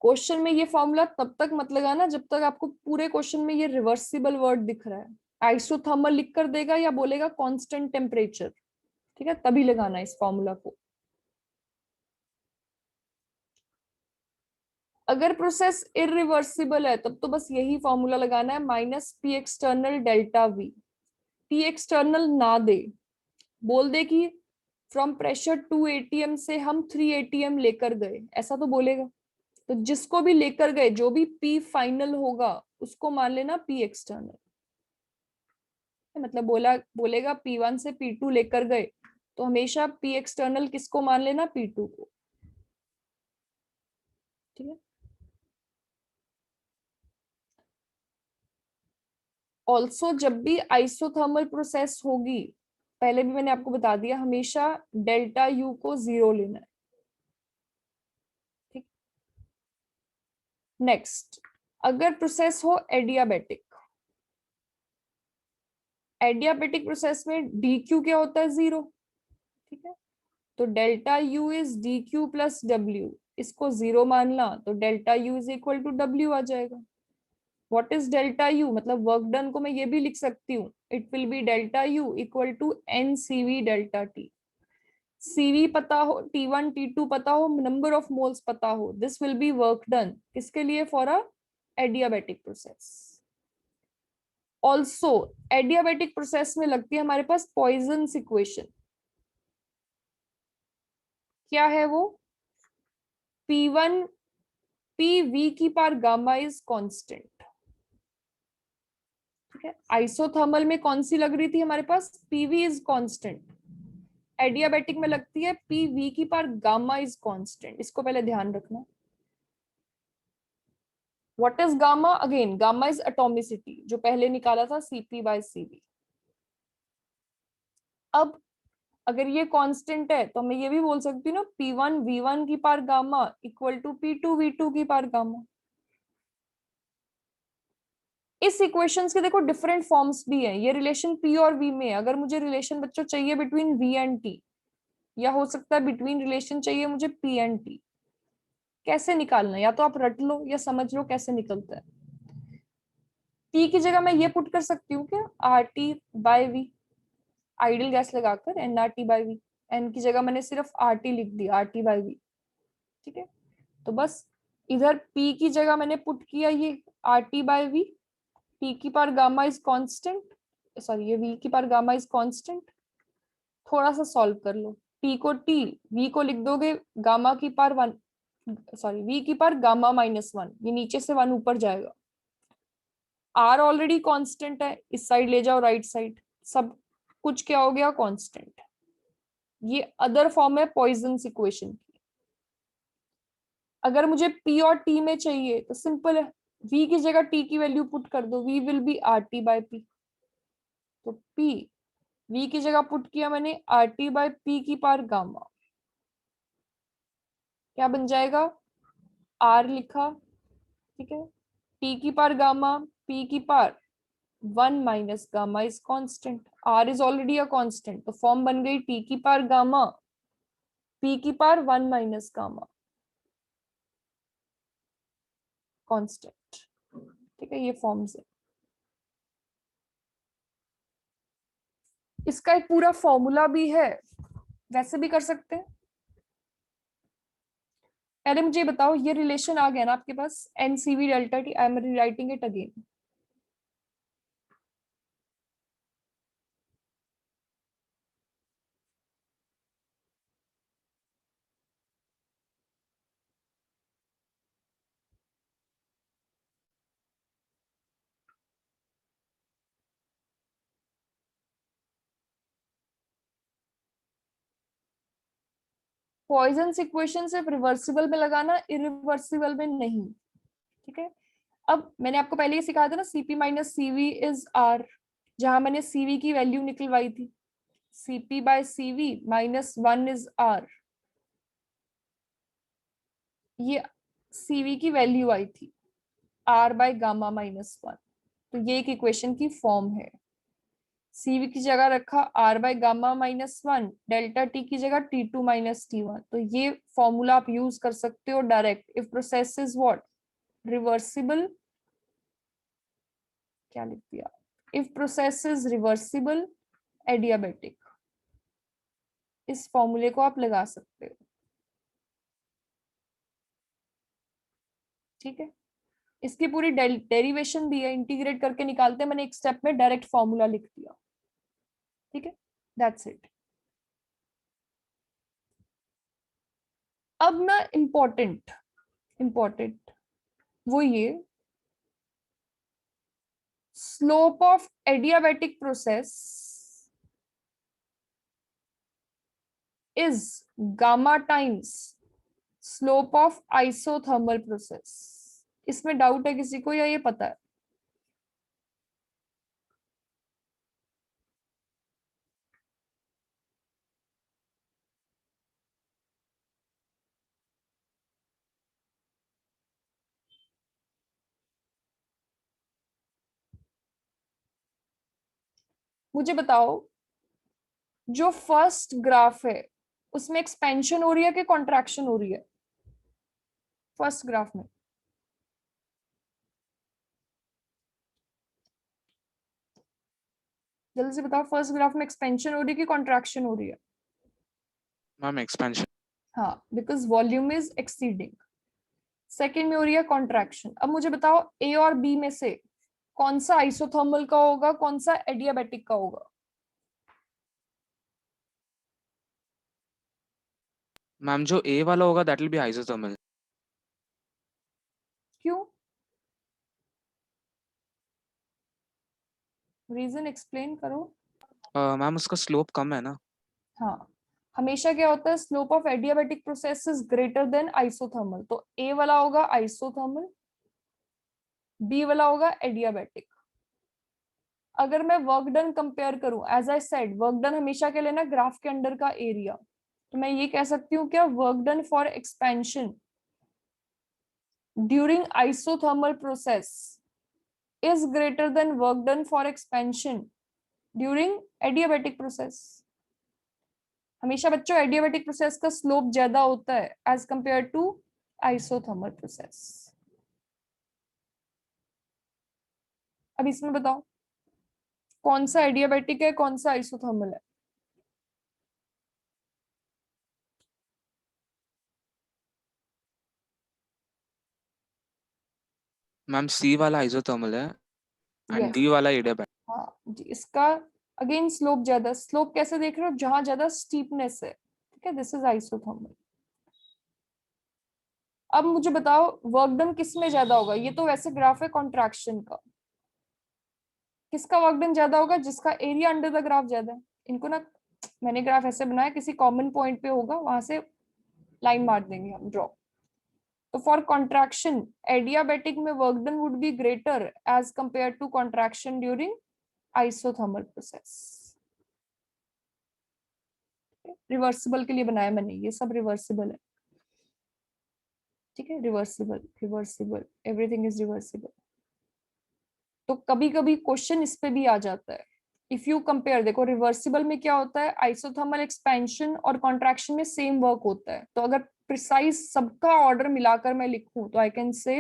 क्वेश्चन में ये फॉर्मूला तब तक मत लगाना जब तक आपको पूरे क्वेश्चन में ये रिवर्सिबल वर्ड दिख रहा है। आइसोथर्मल लिख कर देगा या बोलेगा कांस्टेंट टेम्परेचर, ठीक है, तभी लगाना इस फॉर्मूला को। अगर प्रोसेस इरिवर्सिबल है तब तो बस यही फॉर्मूला लगाना है, minus P external delta we. P external ना दे, बोल दे कि फ्रॉम प्रेशर 2 ATM से हम 3 ATM लेकर गए, ऐसा तो बोलेगा। तो जिसको भी लेकर गए, जो भी पी फाइनल होगा उसको मान लेना पी एक्सटर्नल। मतलब बोलेगा P1 से P2 लेकर गए, तो हमेशा पी एक्सटर्नल किसको मान लेना, P2 को। ठीक है, ऑल्सो जब भी आइसोथर्मल प्रोसेस होगी, पहले भी मैंने आपको बता दिया, हमेशा डेल्टा यू को 0 लेना है। ठीक, नेक्स्ट, अगर प्रोसेस हो एडियाबेटिक, एडियाबेटिक प्रोसेस में डी क्यू क्या होता है, 0। ठीक है, तो delta U is D Q plus W, इसको 0 मानना, तो delta U is equal to W आ जाएगा। व्हाट इज डेल्टा यू, मतलब वर्क डन को मैं ये भी लिख सकती हूँ, it will be delta U equal to N CV delta T. CV पता हो, T1 T2 पता हो, नंबर ऑफ मोल्स पता हो, this will be work done किसके लिए, for a adiabatic process. Also adiabatic process में लगती है हमारे पास पॉइजन्स इक्वेशन। क्या है वो, P1 PV की पार गामा इज कांस्टेंट। ठीक है, आइसोथर्मल में कौन सी लग रही थी हमारे पास, PV इज कांस्टेंट। एडियाबेटिक में लगती है PV की पार गामा इज कांस्टेंट। इसको पहले ध्यान रखना। What is gamma, again gamma is atomicity, जो पहले निकाला था Cp बाय Cv। अब अगर ये कांस्टेंट है तो मैं ये भी बोल सकती हूँ ना, P1 V1 की पार gamma equal to P2 V2 की पार गामा। इस इक्वेशंस के देखो डिफरेंट फॉर्म्स भी हैं, ये रिलेशन P और V में। अगर मुझे रिलेशन बच्चों चाहिए बिटवीन V एंड T, या हो सकता है बिटवीन रिलेशन चाहिए मुझे P एंड T, कैसे निकालना है या तो आप रट लो या समझ लो कैसे निकलता है। P की जगह मैं ये पुट कर सकती हूँ क्या, RT by V, ideal gas लगाकर nRT बाय V। n की जगह मैंने सिर्फ RT लिख दिया, RT बाय V। ठीक है, तो बस इधर P की जगह मैंने पुट किया ये RT बाय V, T की पार गामा इज कांस्टेंट, सॉरी ये V की पार गामा इज कांस्टेंट। थोड़ा सा सॉल्व कर लो, T को T, V को लिख दोगे गामा की पार 1, सॉरी V की पार गामा -1, ये नीचे से 1 ऊपर जाएगा। R ऑलरेडी कांस्टेंट है, इस साइड ले जाओ राइट साइड, सब कुछ क्या हो गया, कांस्टेंट। ये अदर फॉर्म है पॉइजन्स इक्वेशन की। अगर मुझे P और T में चाहिए तो सिंपल है, V की जगह T की वैल्यू पुट कर दो, V will be RT by P। तो P, V की जगह पुट किया मैंने RT बाय P की पार गामा, क्या बन जाएगा, R लिखा। ठीक है, T की पार गामा, P की पार 1 minus gamma is constant, R is already a constant, तो फॉर्म बन गई T की पार गामा, P की पार 1 माइनस गामा। कांस्टेंट। ठीक है, ये फॉर्म्स है। इसका एक पूरा फॉर्मूला भी है, वैसे भी कर सकते हैं। पहले मुझे बताओ, ये रिलेशन आ गया ना आपके पास, NCV delta T. I am writing it again. Poisson's equation सिर्फ रिवर्सिबल में लगाना, इरिवर्सिबल में नहीं। ठीक है, अब मैंने आपको पहले ही सिखाया था ना, C P minus C V is R, जहां मैंने सीवी की वैल्यू निकलवाई थी, C P by C V minus 1 is R. ये सीवी की वैल्यू आई थी, आर बाय गामा माइनस 1। तो ये एक इक्वेशन की फॉर्म है। सीवी की जगह रखा R by gamma minus 1, delta T की जगह T2 माइनस T1। तो ये फॉर्मूला आप यूज कर सकते हो direct. If process is what, reversible, क्या लिख दिया, if process is reversible adiabatic, इस फॉर्मूले को आप लगा सकते हो। ठीक है, इसकी पूरी डेरिवेशन भी है, इंटीग्रेट करके निकालते हैं, मैंने एक स्टेप में डायरेक्ट फॉर्मूला लिख दिया। ठीक है, दैट्स इट। अब ना इम्पोर्टेंट इम्पोर्टेंट वो ये, slope of adiabatic process is gamma times slope of isothermal process. इसमें डाउट है किसी को या ये पता है? मुझे बताओ, जो फर्स्ट ग्राफ है उसमें एक्सपेंशन हो रही है कि कॉन्ट्रैक्शन हो रही है? फर्स्ट ग्राफ में जल्दी से बताओ, फर्स्ट ग्राफ में एक्सपेंशन हो रही है कि कॉन्ट्रैक्शन हो रही है? Ma'am expansion. हाँ, because volume is exceeding. Second में हो रही है कॉन्ट्रैक्शन। अब मुझे बताओ, ए और बी में से कौन सा आइसोथर्मल का होगा, कौन सा एडियाबेटिक का होगा? मैम जो ए वाला होगा दैट विल बी आइसोथर्मल। क्यों? रीजन एक्सप्लेन करो। मैम उसका स्लोप कम है ना। हाँ, हमेशा क्या होता है, slope of adiabatic process is greater than isothermal. तो ए वाला होगा आइसोथर्मल, बी वाला होगा एडियाबेटिक। अगर मैं वर्क डन कंपेयर करूं, as I said, work done हमेशा के लेना ग्राफ के अंडर का एरिया, तो मैं ये कह सकती हूँ क्या, work done for expansion during isothermal process is greater than work done for expansion during adiabatic process। हमेशा बच्चों एडियाबेटिक प्रोसेस का स्लोप ज्यादा होता है as compare to isothermal process. अब इसमें बताओ, कौन सा एडियाबेटिक है, कौन सा आइसोथर्मल है? मैम सी वाला आइसोथर्मल है एंड यस, डी वाला एडियाबैटिक। हाँ जी, इसका अगेन स्लोप ज्यादा। स्लोप कैसे देख रहे हो, जहां ज्यादा स्टीपनेस है। ठीक है, दिस इज आइसोथर्मल। अब मुझे बताओ, वर्क डन किस में ज्यादा होगा? ये तो वैसे ग्राफ है कॉन्ट्रैक्शन का। किसका वर्क डन ज्यादा होगा? जिसका एरिया अंडर द ग्राफ ज्यादा है। इनको ना, मैंने ग्राफ ऐसे बनाया, किसी कॉमन पॉइंट पे होगा, वहां से लाइन मार देंगे हम, ड्रॉ। तो फॉर कॉन्ट्रैक्शन एडियाबेटिक में work done would be greater as compare to contraction during isothermal process. Reversible के लिए बनाया मैंने, ये सब रिवर्सिबल है। ठीक है, reversible reversible, everything is reversible. तो कभी कभी क्वेश्चन इस पे भी आ जाता है। इफ यू कंपेयर, देखो रिवर्सिबल में क्या होता है, आइसोथर्मल एक्सपेंशन और कॉन्ट्रैक्शन में सेम वर्क होता है। तो अगर प्रिसाइज सबका ऑर्डर मिलाकर मैं लिखूं तो I can say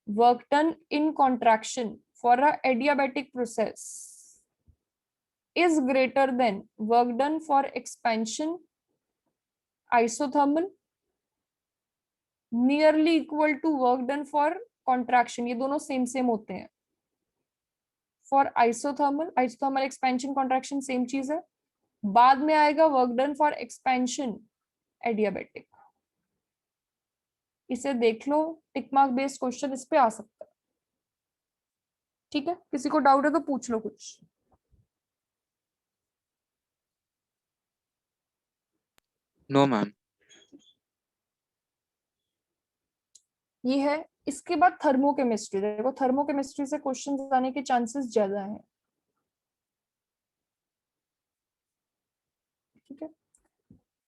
work done in contraction for a adiabatic process is greater than work done for expansion, isothermal, nearly equal to work done for contraction, ये दोनों सेम होते हैं. For isothermal expansion contraction same चीज है. बाद में आएगा work done for expansion adiabatic. इसे देख लो, टिक मार्क बेस्ड क्वेश्चन इस पे आ सकता है. ठीक है, किसी को डाउट है तो पूछ लो कुछ. No ma'am. ये है. इसके बाद थर्मोकेमिस्ट्री. देखो थर्मोकेमिस्ट्री से क्वेश्चंस आने के चांसेस ज्यादा हैं. ठीक है,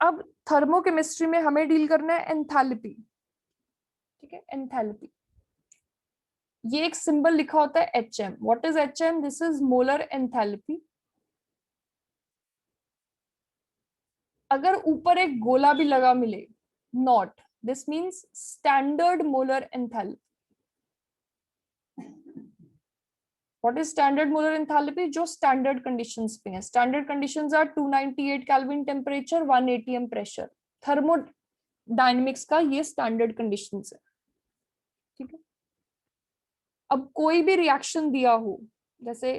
अब थर्मोकेमिस्ट्री में हमें डील करना है एंथैल्पी. ठीक है, एंथैल्पी. ये एक सिंबल लिखा होता है HM. What is HM? This is molar enthalpy. अगर ऊपर एक गोला भी लगा मिले, naught, this means standard molar enthalpy. What is standard molar enthalpy? जो स्टैंडर्ड कंडीशंस पे है. Standard conditions are 298 kelvin temperature, 1 atm pressure. Thermodynamics का ये स्टैंडर्ड कंडीशंस है. ठीक है, अब कोई भी रिएक्शन दिया हो, जैसे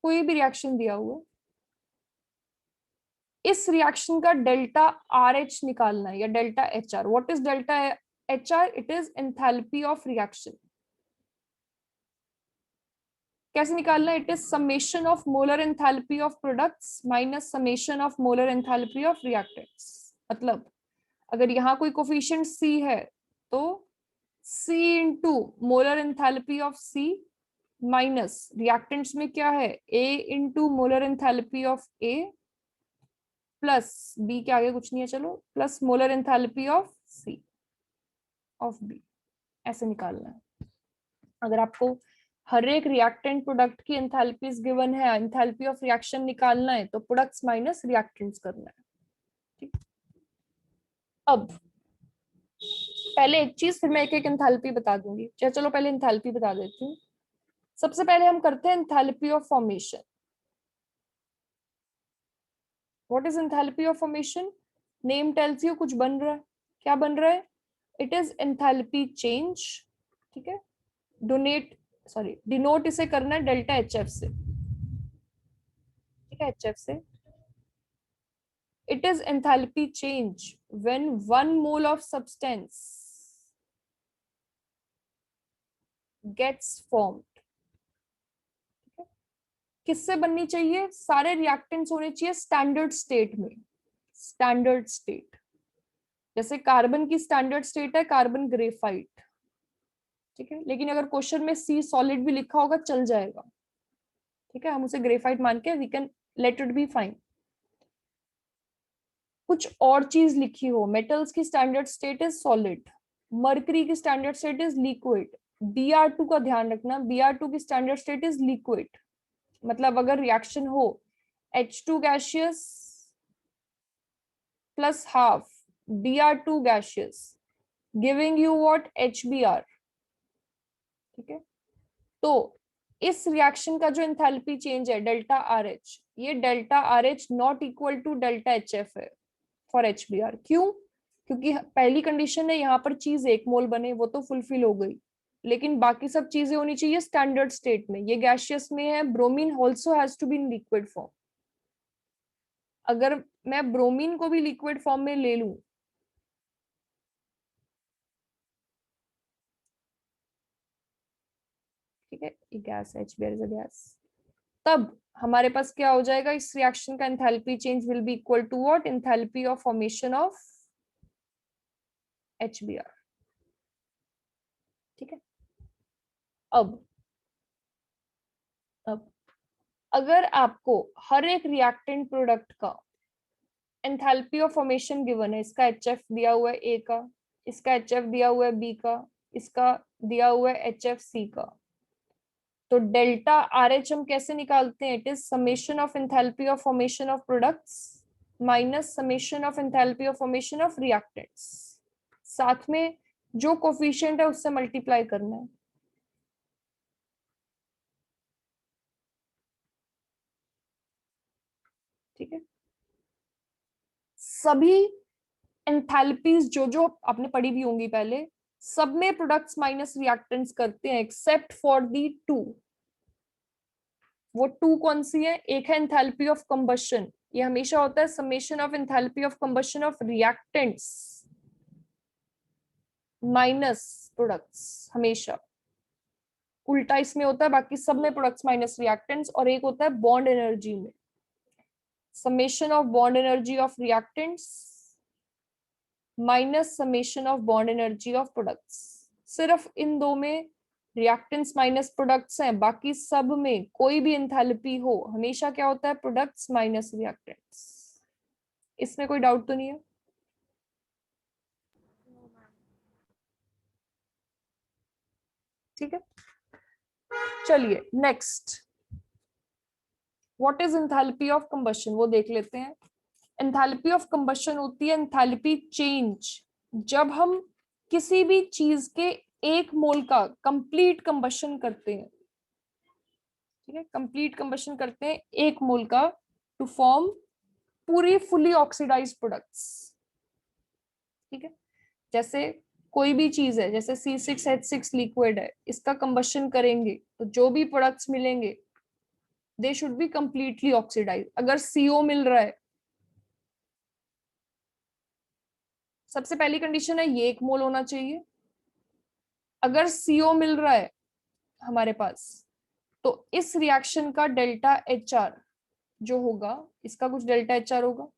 कोई भी रिएक्शन दिया हुआ, इस रिएक्शन का डेल्टा RH निकालना है या delta HR. What is delta HR? It is enthalpy of reaction. कैसे निकालना है? It is summation of molar enthalpy of products minus summation of molar enthalpy of reactants. मतलब अगर यहाँ कोई कोफिशिएंट C है तो C into molar enthalpy of C minus reactants में क्या है, A into molar enthalpy of A plus B के आगे कुछ नहीं है, चलो, plus molar enthalpy of C of B. ऐसे निकालना है. अगर आपको हर एक रिएक्टेंट प्रोडक्ट की एंथैल्पीज गिवन है, एंथैल्पी ऑफ रिएक्शन निकालना है, तो प्रोडक्ट्स माइनस रिएक्टेंट्स करना है. ठीक. अब पहले एक चीज, फिर मैं एक एक एंथैल्पी बता दूंगी. चलो पहले एंथैल्पी बता देती हूँ. सबसे पहले हम करते हैं enthalpy of formation. What is enthalpy of formation? Name tells you कुछ बन रहा है. क्या बन रहा है? It is enthalpy change. ठीक है, डिनोट इसे करना है डेल्टा HF से. ठीक है, HF से. It is enthalpy change when 1 mole of substance gets formed. किससे बननी चाहिए? सारे रिएक्टेंट्स होने चाहिए स्टैंडर्ड स्टेट में. स्टैंडर्ड स्टेट, जैसे कार्बन की स्टैंडर्ड स्टेट है कार्बन ग्रेफाइट. ठीक है, लेकिन अगर क्वेश्चन में C सॉलिड भी लिखा होगा चल जाएगा. ठीक है, हम उसे ग्रेफाइट मान के we can let it be fine. कुछ और चीज लिखी हो, मेटल्स की standard state is solid, mercury की standard state is liquid. Br2 का ध्यान रखना, Br2 की स्टैंडर्ड स्टेट इज लिक्विड. मतलब अगर रिएक्शन हो H2 gaseous plus half Br2 gaseous giving you what, HBr. ठीक है, तो इस रिएक्शन का जो एंथैल्पी चेंज है डेल्टा RH, ये delta RH naught equal to delta HF है फॉर HBr. क्यों? क्योंकि पहली कंडीशन है यहाँ पर चीज 1 मोल बने, वो तो फुलफिल हो गई, लेकिन बाकी सब चीजें होनी चाहिए स्टैंडर्ड स्टेट में. ये गैसियस में है. Bromine also has to be in liquid form. अगर मैं ब्रोमीन को भी लिक्विड फॉर्म में ले लूं, ठीक है, ये गैस है, HBr इज अ गैस, तब हमारे पास क्या हो जाएगा? इस रिएक्शन का enthalpy change will be equal to what, enthalpy of formation of HBr. ठीक है, अब अगर आपको हर एक रिएक्टेंट प्रोडक्ट का एंथैल्पी ऑफ फॉर्मेशन गिवन है, इसका HF दिया हुआ है A का, इसका HF दिया हुआ है B का, इसका दिया हुआ है HF C का, तो डेल्टा RH हम कैसे निकालते हैं? It is summation of enthalpy of formation of products minus summation of enthalpy of formation of reactants, साथ में जो कोफिशिएंट है उससे मल्टीप्लाई करना है। ठीक है, सभी एंथैल्पीज जो जो आपने पढ़ी भी होंगी पहले, सब में प्रोडक्ट्स माइनस रिएक्टेंट्स करते हैं एक्सेप्ट फॉर दी टू। वो टू कौन सी है? एक है एंथैल्पी ऑफ कंबशन, ये हमेशा होता है summation of enthalpy of combustion of reactants minus products, हमेशा उल्टा इसमें होता है, बाकी सब में प्रोडक्ट्स माइनस रिएक्टेंट्स। और एक होता है बॉन्ड एनर्जी में, summation of bond energy of reactants minus summation of bond energy of products. सिर्फ इन दो में रिएक्टेंट्स माइनस प्रोडक्ट्स हैं, बाकी सब में कोई भी एंथैल्पी हो हमेशा क्या होता है? Products minus reactants. इसमें कोई डाउट तो नहीं है? ठीक है, चलिए next, what is enthalpy of combustion वो देख लेते हैं। एंथैल्पी ऑफ कंबशन होती है एंथैल्पी चेंज जब हम किसी भी चीज के एक मोल का कंप्लीट कंबशन करते हैं। ठीक है, कंप्लीट कंबशन करते हैं एक मोल का टू फॉर्म पूरी फुली ऑक्सीडाइज्ड प्रोडक्ट्स। ठीक है, जैसे कोई भी चीज है, जैसे C6H6 लिक्विड है, इसका कंबशन करेंगे तो जो भी प्रोडक्ट्स मिलेंगे they should be completely oxidise. अगर CO मिल रहा है, सबसे पहली कंडीशन है ये 1 मोल होना चाहिए। अगर CO मिल रहा है हमारे पास, तो इस रिएक्शन का डेल्टा HR जो होगा, इसका कुछ डेल्टा HR होगा।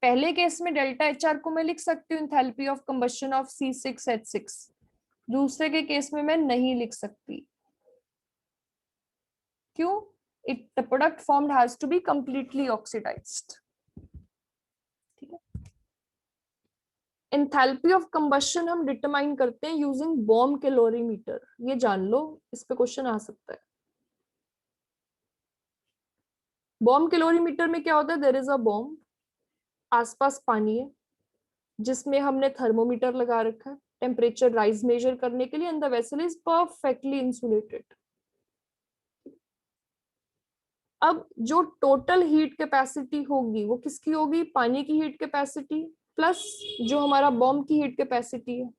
पहले केस में डेल्टा HR को मैं लिख सकती हूँ enthalpy of combustion of C6H6, दूसरे के केस में मैं नहीं लिख सकती। क्यों? It the product formed has to be completely oxidised. ठीक है, एंथैल्पी ऑफ कंबशन हम डिटरमाइन करते हैं यूजिंग बॉम कैलोरीमीटर। ये जान लो, इस पे क्वेश्चन आ सकता है। बॉम कैलोरीमीटर में क्या होता है? देयर इज अ बॉम, आसपास पानी है, जिसमें हमने थर्मोमीटर लगा रखा है टेम्परेचर राइज मेजर करने के लिए, and the vessel is perfectly insulated. अब जो टोटल हीट कैपेसिटी होगी वो किसकी होगी? पानी की हीट कैपेसिटी प्लस जो हमारा बॉम्ब की हीट कैपेसिटी है।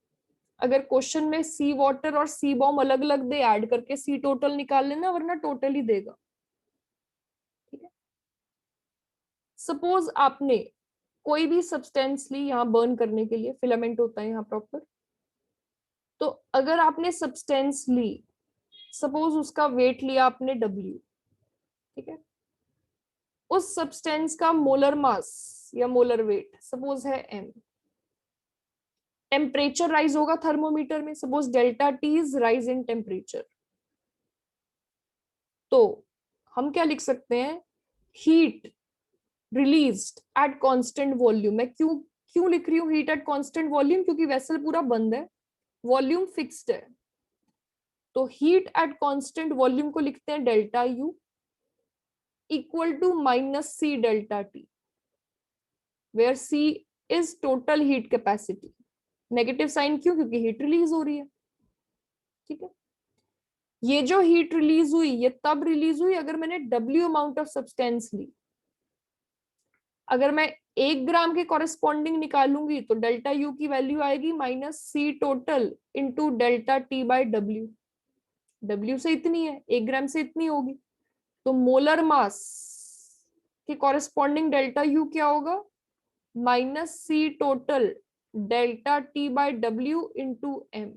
अगर क्वेश्चन में सी वाटर और सी बॉम्ब अलग अलग दे, ऐड करके सी टोटल निकाल लेना, वरना टोटल ही देगा। ठीक है, सपोज आपने कोई भी सब्सटेंस ली यहाँ बर्न करने के लिए, फिलामेंट होता है यहाँ प्रॉपर। तो अगर आपने सब्सटेंस ली, सपोज उसका वेट लिया आपने W, ठीक है, उस सब्सटेंस का मोलर मास या मोलर वेट सपोज है M। टेम्परेचर राइज होगा थर्मोमीटर में, suppose delta T is rise in temperature. तो हम क्या लिख सकते हैं? Heat released at constant volume. मैं क्यों क्यों लिख रही हूँ हीट एट कांस्टेंट वॉल्यूम? क्योंकि वेसल पूरा बंद है, वॉल्यूम फिक्स्ड है। तो हीट एट कांस्टेंट वॉल्यूम को लिखते हैं delta U equal to minus C delta T, where C is total heat capacity. Negative sign क्यों? क्योंकि हीट रिलीज हो रही है। ठीक है, ये जो हीट रिलीज हुई ये तब रिलीज हुई अगर मैंने W अमाउंट ऑफ सब्सटेंस ली। अगर मैं 1 ग्राम के कॉरेस्पॉन्डिंग निकालूंगी तो डेल्टा U की वैल्यू आएगी -C total into delta T by W। W से इतनी है, 1 ग्राम से इतनी होगी, तो मोलर मास के कॉरेस्पॉन्डिंग डेल्टा U क्या होगा? -C total delta T by W into M।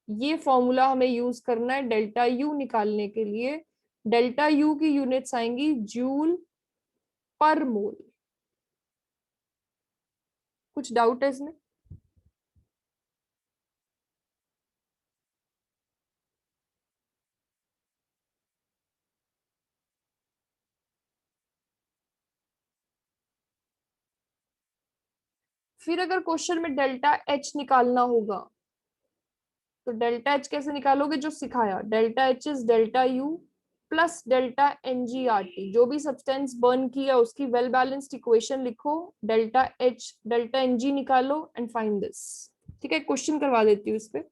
ये फॉर्मूला हमें यूज करना है डेल्टा U निकालने के लिए। डेल्टा U की यूनिट्स आएंगी जूल पर मोल। कुछ डाउट है इसमें? फिर अगर क्वेश्चन में डेल्टा H निकालना होगा तो डेल्टा H कैसे निकालोगे? जो सिखाया, delta H is delta U plus delta NgRT, जो भी सब्सटेंस बर्न किया उसकी वेल बैलेंस्ड इक्वेशन लिखो, डेल्टा H डेल्टा Ng निकालो एंड फाइंड दिस। ठीक है, क्वेश्चन करवा देती हूँ इस पे।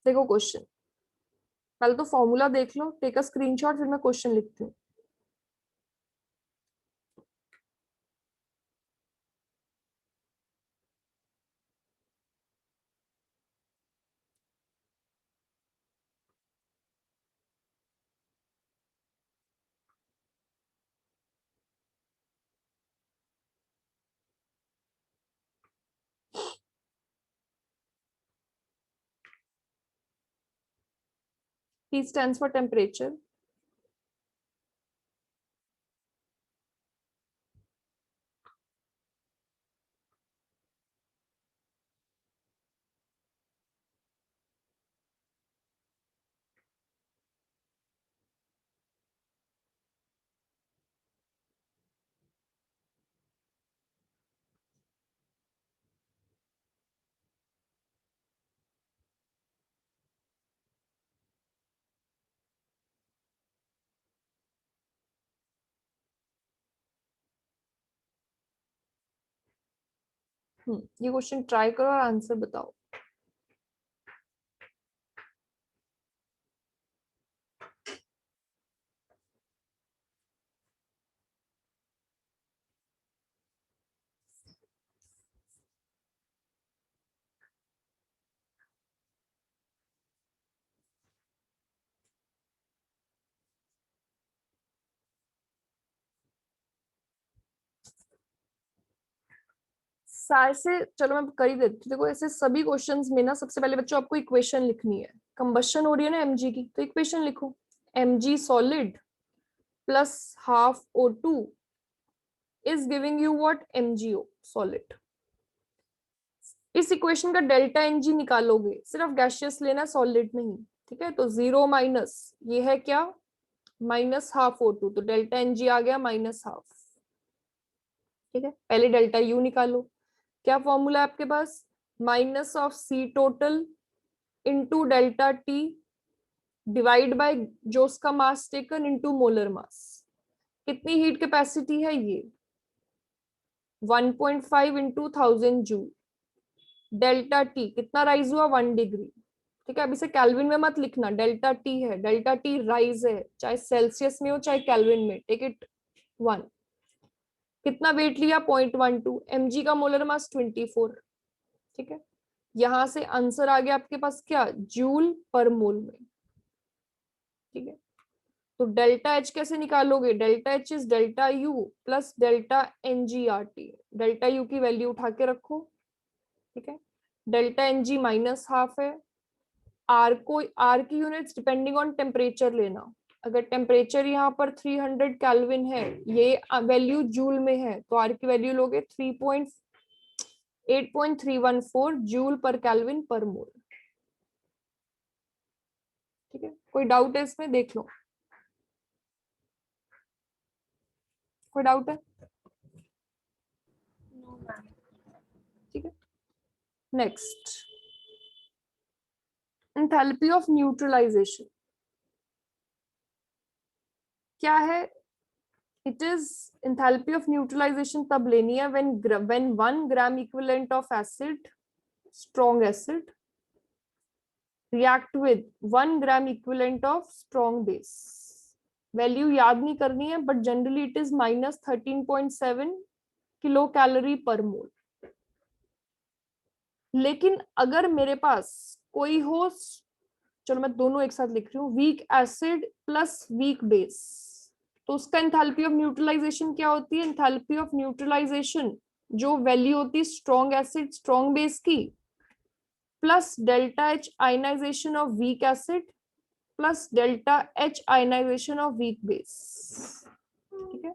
देखो क्वेश्चन, पहले तो फॉर्मूला देख लो, टेक अ स्क्रीनशॉट, फिर मैं क्वेश्चन लिखती हूँ। T stands for temperature. ये क्वेश्चन ट्राई करो और आंसर बताओ। सारे से चलो मैं कर ही देती हूँ। देखो ऐसे सभी क्वेश्चंस में ना सबसे पहले बच्चों आपको इक्वेशन लिखनी है। कंबशन हो रही है ना Mg की, तो इक्वेशन लिखो, Mg solid plus half O2 is giving you what, MgO solid. इस इक्वेशन का डेल्टा Ng निकालोगे, सिर्फ गैसियस लेना, सॉलिड नहीं। ठीक है, तो 0 माइनस ये है क्या, माइनस हाफ O2, तो डेल्टा Ng आ गया माइनस हाफ। ठीक है, पहले डेल्टा U निकालो। क्या फॉर्मूला है आपके पास, minus of C total into delta T divide by जो उसका mass taken into molar mass. कितनी हीट कैपेसिटी है ये, 1.5 इंटू 1000 जूल। डेल्टा T कितना राइज हुआ, 1 डिग्री। ठीक है, अब इसे केल्विन में मत लिखना, डेल्टा T है, डेल्टा T राइज है, चाहे सेल्सियस में हो चाहे केल्विन में, टेक इट 1। कितना वेट लिया, 0.12, Mg का मोलर मास 24। ठीक है, यहां से आंसर आ गया आपके पास क्या, जूल पर मोल में। ठीक है, तो डेल्टा H कैसे निकालोगे, delta H is delta U plus delta NgRT। Delta U की वैल्यू उठा के रखो। ठीक है, डेल्टा Ng माइनस हाफ है। R को, R की यूनिट्स डिपेंडिंग ऑन टेम्परेचर लेना। अगर टेम्परेचर यहाँ पर 300 केल्विन है, ये वैल्यू जूल में है, तो R की वैल्यू लोगे 8.314 जूल पर केल्विन पर मोल। ठीक है, कोई डाउट है इसमें, देख लो, कोई डाउट है। ठीक है, नेक्स्ट, एंथैल्पी ऑफ न्यूट्रलाइजेशन क्या है, it is, enthalpy of neutralisation तब लेनी है when 1 gram equivalent of acid, strong acid, react with 1 gram equivalent of strong base। Value याद नहीं करनी है, but generally it is -13.7 kilo calorie per मोल। लेकिन अगर मेरे पास कोई हो, चलो मैं दोनों एक साथ लिख रही हूँ, weak acid plus weak base, तो उसका एंथैल्पी ऑफ न्यूट्रलाइजेशन क्या होती है, एंथैल्पी ऑफ न्यूट्रलाइजेशन जो वैल्यू होती है स्ट्रॉन्ग एसिड स्ट्रॉन्ग बेस की, plus delta H ionisation of weak acid plus delta H ionisation of weak base. ठीक है,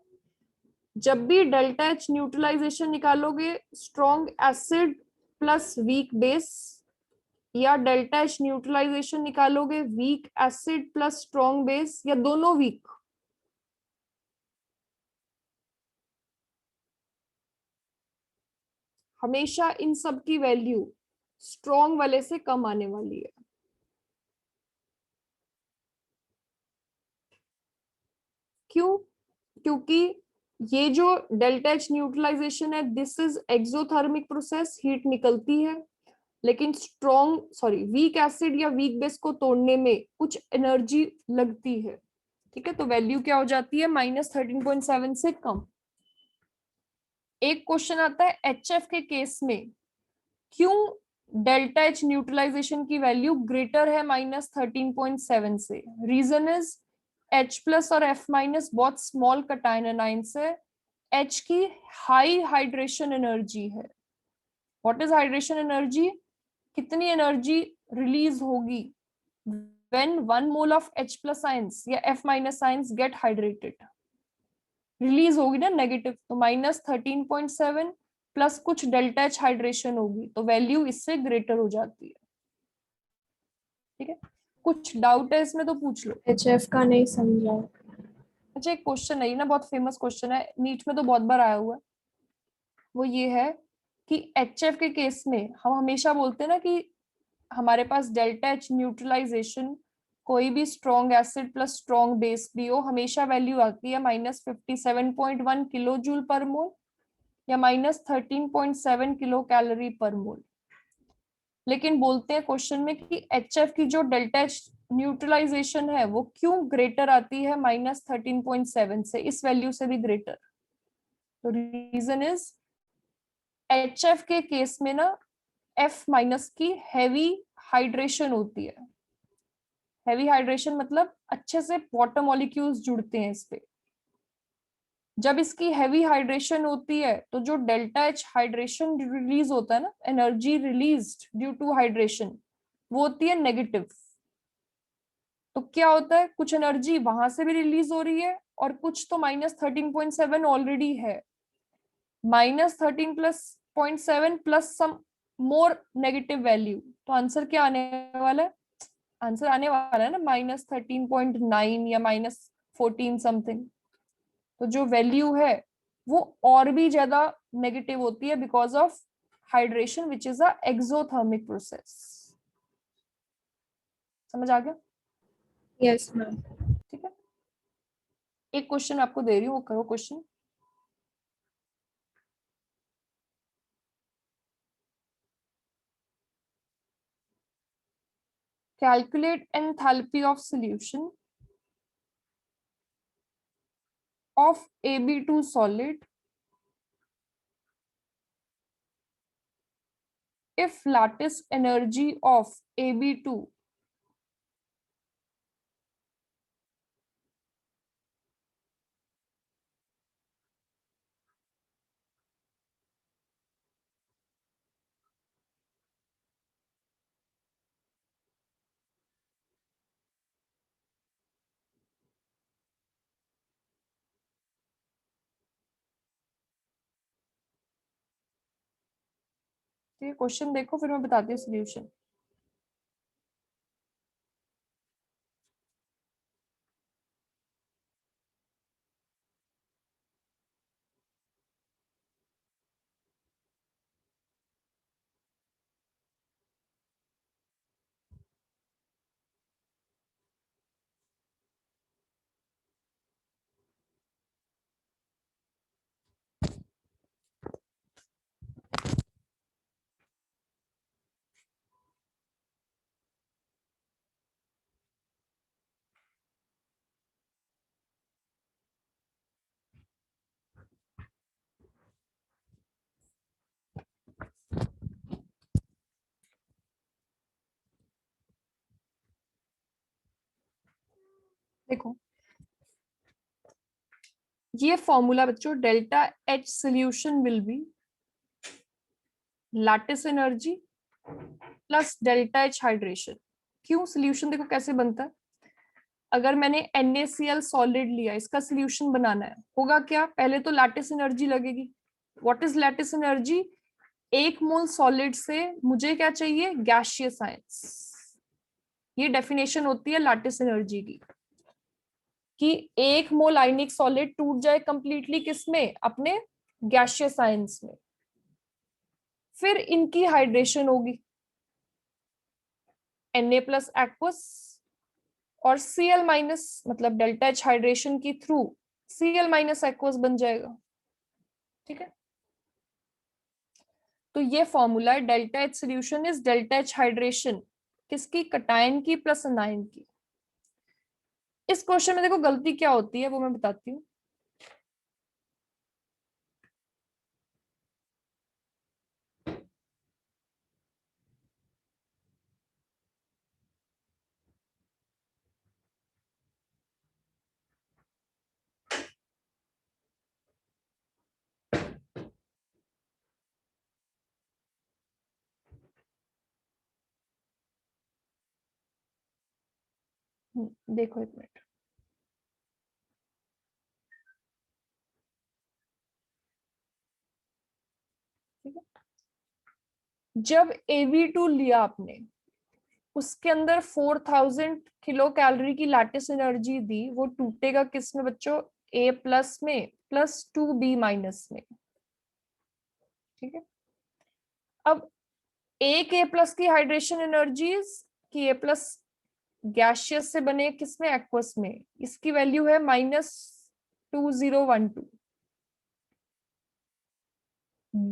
जब भी डेल्टा H न्यूट्रलाइजेशन निकालोगे, strong acid plus weak base, या डेल्टा H न्यूट्रलाइजेशन निकालोगे weak acid plus strong base, या दोनों वीक, हमेशा इन सब की वैल्यू स्ट्रॉन्ग वाले से कम आने वाली है। क्यों? क्योंकि ये जो डेल्टा एच न्यूट्रलाइजेशन है, this is exothermic process, heat निकलती है, लेकिन वीक एसिड या वीक बेस को तोड़ने में कुछ एनर्जी लगती है। ठीक है, तो वैल्यू क्या हो जाती है? -13.7 से कम। एक क्वेश्चन आता है HF के केस में क्यों डेल्टा एच न्यूट्रलाइजेशन की वैल्यू ग्रेटर है -13.7 से? रीजन इज H+ और F- बहुत स्मॉल कटायन एनाइंस है। H की हाई हाइड्रेशन एनर्जी है। What is hydration energy? कितनी एनर्जी रिलीज होगी when 1 mole of H+ ions या F- ions get hydrated? Release होगी ना नेगेटिव, तो -13.7 प्लस कुछ डेल्टा एच हाइड्रेशन होगी, तो वैल्यू इससे ग्रेटर हो जाती है। ठीक है, कुछ डाउट है इसमें तो पूछ लो। HF का नहीं समझा। अच्छा, एक क्वेश्चन है ये ना, बहुत फेमस क्वेश्चन है, नीट में तो बहुत बार आया हुआ है। वो ये है कि HF के केस में हम हमेशा बोलते हैं ना कि हमारे पास डेल्टा एच न्यूट्रलाइजेशन, कोई भी strong acid plus strong base भी हो, हमेशा वैल्यू आती है -57.1 किलो जूल पर मोल या -13.7 किलो कैलोरी पर मोल। लेकिन बोलते हैं क्वेश्चन में कि HF की जो डेल्टा एच न्यूट्रलाइजेशन है वो क्यों ग्रेटर आती है -13.7 से, इस वैल्यू से भी ग्रेटर? तो रीजन इज HF के केस में ना F- की हैवी हाइड्रेशन होती है। हैवी हाइड्रेशन मतलब अच्छे से वाटर मॉलिक्यूल्स जुड़ते हैं इस पे। जब इसकी हैवी हाइड्रेशन होती है तो जो डेल्टा एच हाइड्रेशन रिलीज होता है ना, energy released due to hydration, वो होती है नेगेटिव। तो क्या होता है, कुछ एनर्जी वहां से भी रिलीज हो रही है और कुछ तो -13.7 ऑलरेडी है। -13.7 प्लस सम मोर नेगेटिव वैल्यू, तो आंसर क्या आने वाला है? आंसर आने वाला है ना -13.9 या -14 समथिंग। तो जो वैल्यू है वो और भी ज्यादा नेगेटिव होती है because of hydration which is a exothermic process. समझ आ गया? Yes ma'am. ठीक है, एक क्वेश्चन आपको दे रही हूँ, वो करो question. Calculate enthalpy of solution of AB2 solid if lattice energy of AB2 ये क्वेश्चन देखो फिर मैं बताती हूँ सोल्यूशन। देखो ये फॉर्मूला बच्चों, delta H solution will be lattice energy plus delta H hydration. क्यों? सोल्यूशन देखो कैसे बनता है। अगर मैंने NaCl सॉलिड लिया, इसका सोल्यूशन बनाना है, होगा क्या? पहले तो लैटिस एनर्जी लगेगी। What is lattice energy? 1 mole solid से मुझे क्या चाहिए? Gaseous ions. ये डेफिनेशन होती है लैटिस एनर्जी की, कि 1 मोल आयनिक सॉलिड टूट जाए कंप्लीटली किसमें? अपने गैसियस आयंस में। फिर इनकी हाइड्रेशन होगी Na+ एक्वस और Cl- मतलब डेल्टा H हाइड्रेशन की थ्रू Cl- एक्वस बन जाएगा। ठीक है, तो ये फॉर्मूला है delta H solution is delta H hydration किसकी, कटायन की प्लस अनायन की। इस क्वेश्चन में देखो गलती क्या होती है वो मैं बताती हूँ। देखो एक मिनट, ठीक है, जब Av2 लिया आपने, उसके अंदर 4000 किलो कैलोरी की लैटिस एनर्जी दी, वो टूटेगा किस में बच्चों, A+ में प्लस 2B- में। ठीक है, अब एक A+ की हाइड्रेशन एनर्जीज की A+ गैशियस से बने किस में, एक्वस में, इसकी वैल्यू है -2012।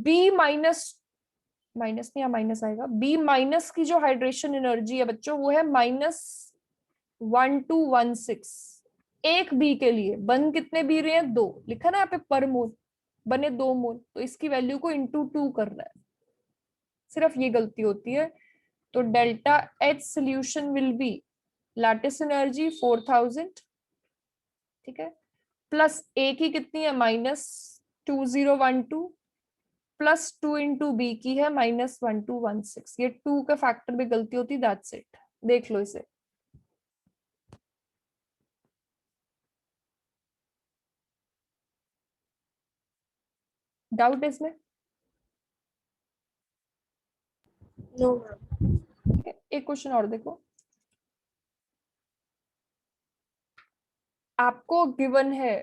B माइनस, माइनस नहीं, या माइनस आएगा, B- की जो हाइड्रेशन एनर्जी है बच्चों वो है -1216। एक बी के लिए बन कितने बी रहे हैं, 2 लिखा ना यहाँ पे पर मोल, बने 2 मोल, तो इसकी वैल्यू को इंटू 2 करना है, सिर्फ ये गलती होती है। तो delta H solution will be lattice energy 4000, ठीक है, प्लस ए की कितनी है -2012, प्लस 2 इंटू बी की है -1216। ये 2 का फैक्टर भी गलती होती, दैट्स इट, देख लो इसे। डाउट इसमें? No, ma'am. ठीक है, एक क्वेश्चन और देखो, आपको गिवन है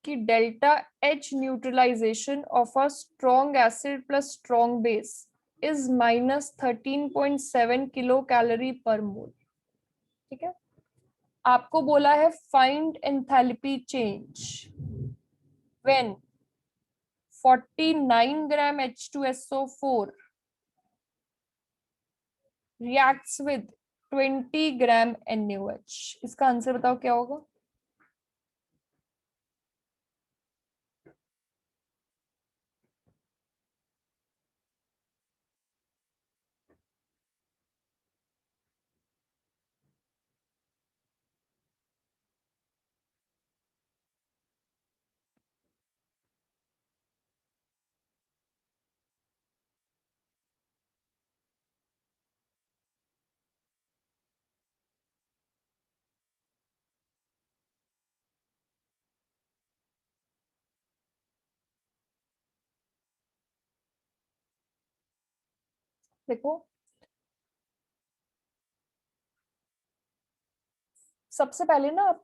कि delta H neutralisation of a strong acid plus strong base is -13.7 kilo calorie per mole. ठीक है, आपको बोला है find enthalpy change when 49 gram H2SO4 reacts with 20 gram NaOH। इसका आंसर बताओ क्या होगा। देखो, सबसे पहले ना आप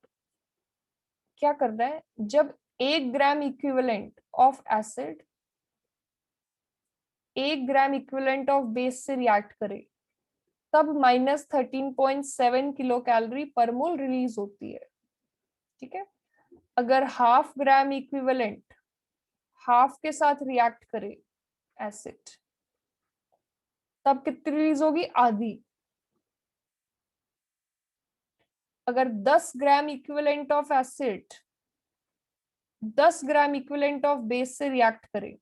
क्या करना है, जब 1 gram equivalent of acid 1 gram equivalent of base से रिएक्ट करे, तब -13.7 किलो कैलोरी पर मोल रिलीज होती है। ठीक है, अगर 1/2 ग्राम इक्विवेलेंट हाफ के साथ रिएक्ट करे एसिड, तब कितनी रिलीज होगी, आधी। अगर 10 gram equivalent of acid 10 gram equivalent of base से रिएक्ट करे,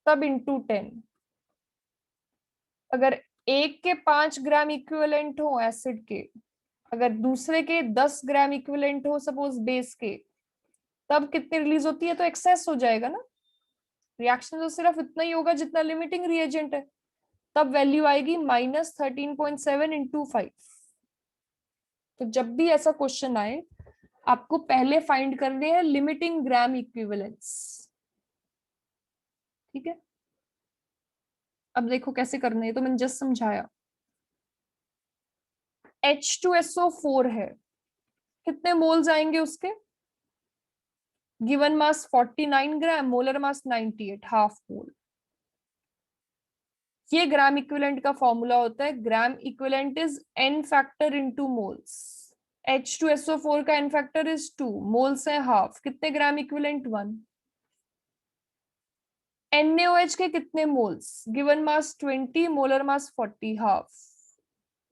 तब इंटू 10। अगर एक के 5 ग्राम इक्विवेलेंट हो एसिड के, अगर दूसरे के 10 ग्राम इक्विवेलेंट हो सपोज बेस के, तब कितनी रिलीज होती है, तो एक्सेस हो जाएगा ना, रिएक्शन तो सिर्फ इतना ही होगा जितना लिमिटिंग रिएजेंट है, तब वैल्यू आएगी -13.7 इंटू 5। तो जब भी ऐसा क्वेश्चन आए, आपको पहले फाइंड करने हैं लिमिटिंग ग्राम इक्विवेलेंस। ठीक है, अब देखो कैसे करना है, तो मैंने जस्ट समझाया। H2SO4 है, कितने मोल्स आएंगे उसके, गिवन मास 49 ग्राम, मोलर मास 98, हाफ मोल। ये ग्राम इक्विवेलेंट का फॉर्मूला होता है। Gram equivalent is n factor into moles. H2SO4 का n फैक्टर इज 2, मोल्स है हाफ, कितने ग्राम इक्विवेलेंट 1। NaOH के कितने moles, given mass 20, molar mass 40, half.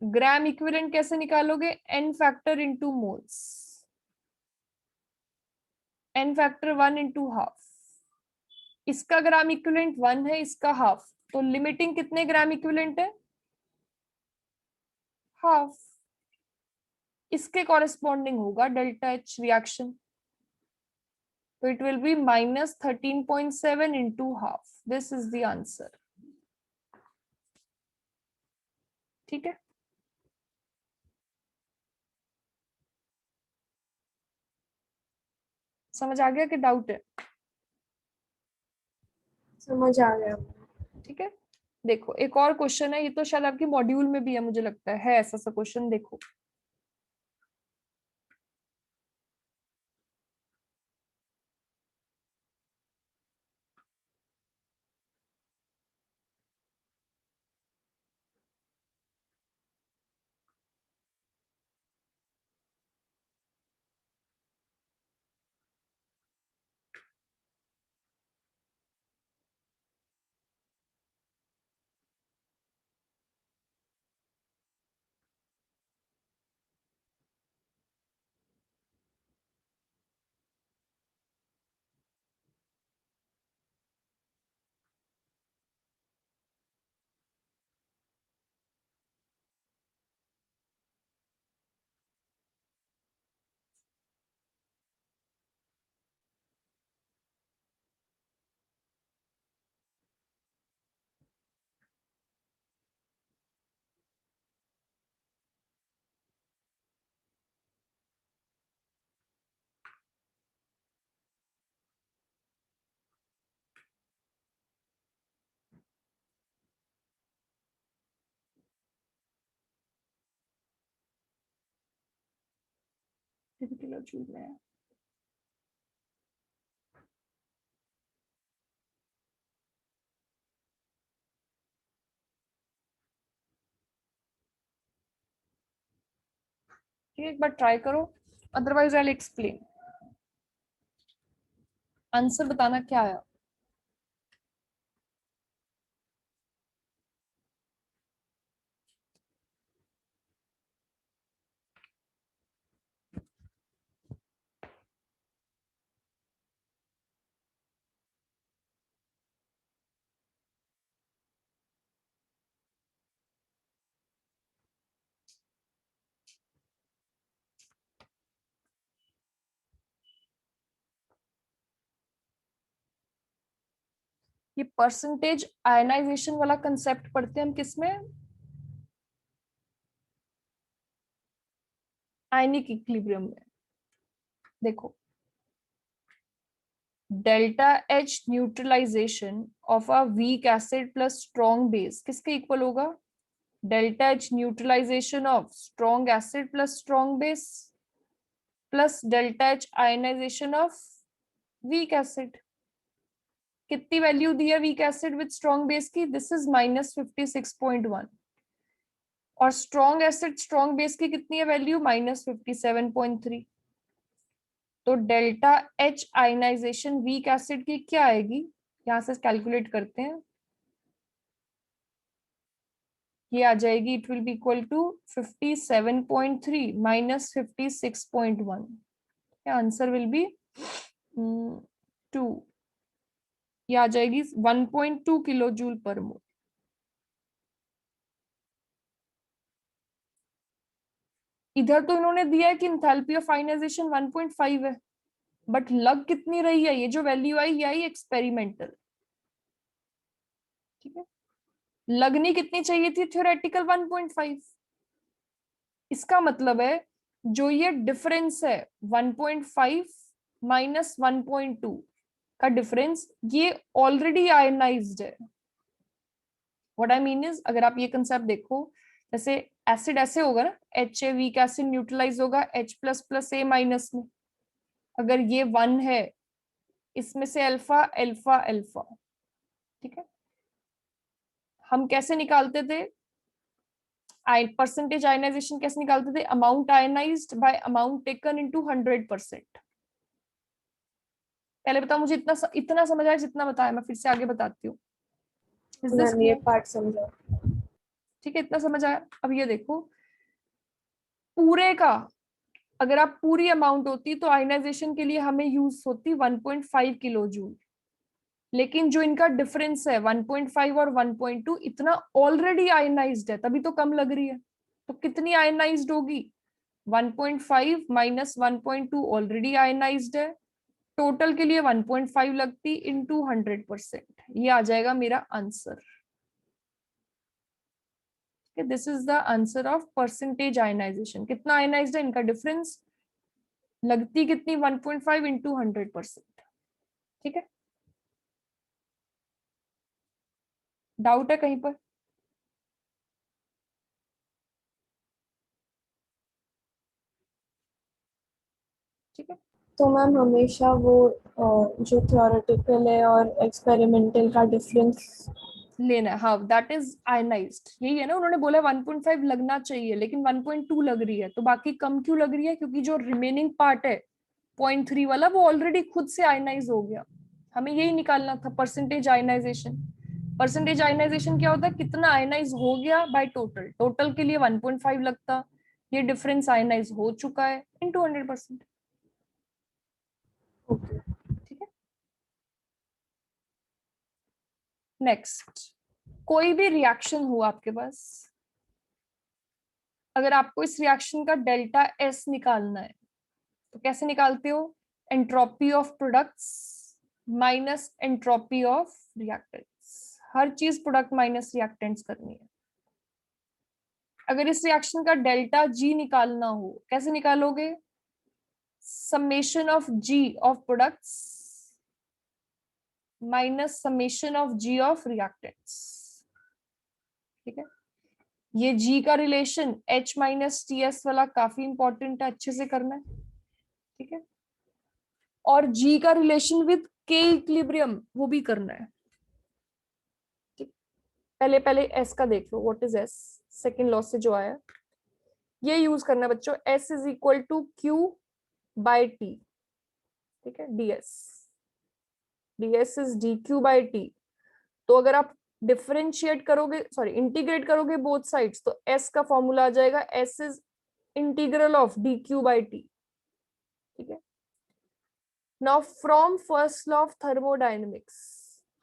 Gram equivalent कैसे निकालोगे, n factor into moles, n factor 1 into half. इसका ग्राम इक्विवेलेंट 1 है, इसका हाफ, तो लिमिटिंग कितने ग्राम इक्विवेलेंट है, हाफ। इसके कॉरेस्पॉन्डिंग होगा डेल्टा एच रिएक्शन, तो it will B -13.7 into half. This is the answer. ठीक है, समझ आ गया कि डाउट है। समझ आ गया। ठीक है, देखो एक और क्वेश्चन है, ये तो शायद आपके मॉड्यूल में भी है, मुझे लगता है ऐसा सा क्वेश्चन। देखो किलो जूल में है। ठीक है, एक बार ट्राई करो, otherwise I will explain. Answer बताना क्या आया। ये परसेंटेज आयनाइजेशन वाला कंसेप्ट पढ़ते हैं हम किसमें, आयनिक इक्विलिब्रियम में। देखो delta H neutralisation of a weak acid plus strong base किसके इक्वल होगा, delta H neutralisation of strong acid plus strong base plus delta H ionisation of weak acid. कितनी वैल्यू दी है weak acid with strong base की, दिस इज -56.1, और स्ट्रॉन्ग एसिड स्ट्रॉन्ग बेस की कितनी है वैल्यू, -57.3। तो delta H ionisation weak acid की क्या आएगी, यहां से कैलकुलेट करते हैं, ये आ जाएगी, it will be equal to 57.3 -56.1। Answer will be 2, ये आ जाएगी 1.2 किलो जूल पर मोल। इधर तो इन्होंने दिया है कि इंथैल्पी ऑफ आयनाइजेशन 1.5 है, बट लग कितनी रही है, ये जो वैल्यू आई ये आई एक्सपेरिमेंटल। ठीक है, लगनी कितनी चाहिए थी, थ्योरेटिकल 1.5। इसका मतलब है जो ये डिफरेंस है 1.5 -1.2 का डिफरेंस, ये ऑलरेडी आयनाइज्ड है। व्हाट आई मीन इज, अगर आप ये कंसेप्ट देखो, जैसे एसिड ऐसे होगा ना, HA वीक एसिड न्यूट्रलाइज होगा H++A- में, अगर ये 1 है इसमें से अल्फा अल्फा अल्फा, ठीक है। हम कैसे निकालते थे परसेंटेज आयनाइजेशन, कैसे निकालते थे? Amount ionised bye amount taken into 100%। पहले बताओ मुझे, इतना समझ आया जितना बताया, मैं फिर से आगे बताती हूँ। इज दिस मैम ये क्लियर? पार्ट समझा। ठीक है, इतना समझ आया। अब ये देखो, पूरे का अगर आप पूरी अमाउंट होती तो आयनाइजेशन के लिए हमें यूज होती 1.5 किलो जूल, लेकिन जो इनका डिफरेंस है 1.5 और 1.2, इतना ऑलरेडी आयनाइज्ड है, तभी तो कम लग रही है। तो कितनी आयनाइज्ड होगी? 1.5 माइनस 1.2 ऑलरेडी आयनाइज्ड है, टोटल के लिए 1.5 लगती इंटू 100%, ये आ जाएगा मेरा answer. This is the answer of percentage ionisation. कितना आयनाइज्ड है, इनका डिफरेंस, लगती कितनी 1.5 इंटू 100%। ठीक है, डाउट है कहीं पर? ठीक है, तो मैम हमेशा वो जो थ्योरेटिकल है और एक्सपेरिमेंटल का डिफरेंस लेना है। हाँ, दैट इज आयनाइज्ड, यही है ना, उन्होंने बोला 1.5 लगना चाहिए लेकिन 1.2 लग रही है, तो बाकी कम क्यों लग रही है? क्योंकि जो रिमेनिंग पार्ट है 0.3 वाला, वो ऑलरेडी खुद से आयनाइज हो गया। हमें यही निकालना था, परसेंटेज आयनाइजेशन। परसेंटेज आयनाइजेशन क्या होता है? कितना आयनाइज हो गया बाय टोटल, टोटल के लिए 1.5 लगता, ये डिफरेंस आयनाइज हो चुका है इनटू 100%। ओके। ठीक है, नेक्स्ट, कोई भी रिएक्शन हो आपके पास, अगर आपको इस रिएक्शन का डेल्टा एस निकालना है तो कैसे निकालते हो? Entropy of products minus entropy of reactants. हर चीज प्रोडक्ट माइनस रिएक्टेंट्स करनी है। अगर इस रिएक्शन का डेल्टा जी निकालना हो, कैसे निकालोगे? Summation of G of products minus summation of G of reactants. ठीक है, ये जी का relation H minus T S वाला काफी इंपॉर्टेंट है, अच्छे से करना है। ठीक है, और जी का रिलेशन विद के इक्विलिब्रियम वो भी करना है। ठीक, पहले पहले एस का देख लो, what is S, second law से जो आया, ये यूज करना है बच्चों। S is equal to Q by T. ठीक है, DS, DS is D Q by T. तो अगर आप डिफरेंशिएट करोगे, सॉरी इंटीग्रेट करोगे बोथ साइड्स, तो एस का फॉर्मूला आ जाएगा, S is integral of D Q by T. ठीक है, now from first law of thermodynamics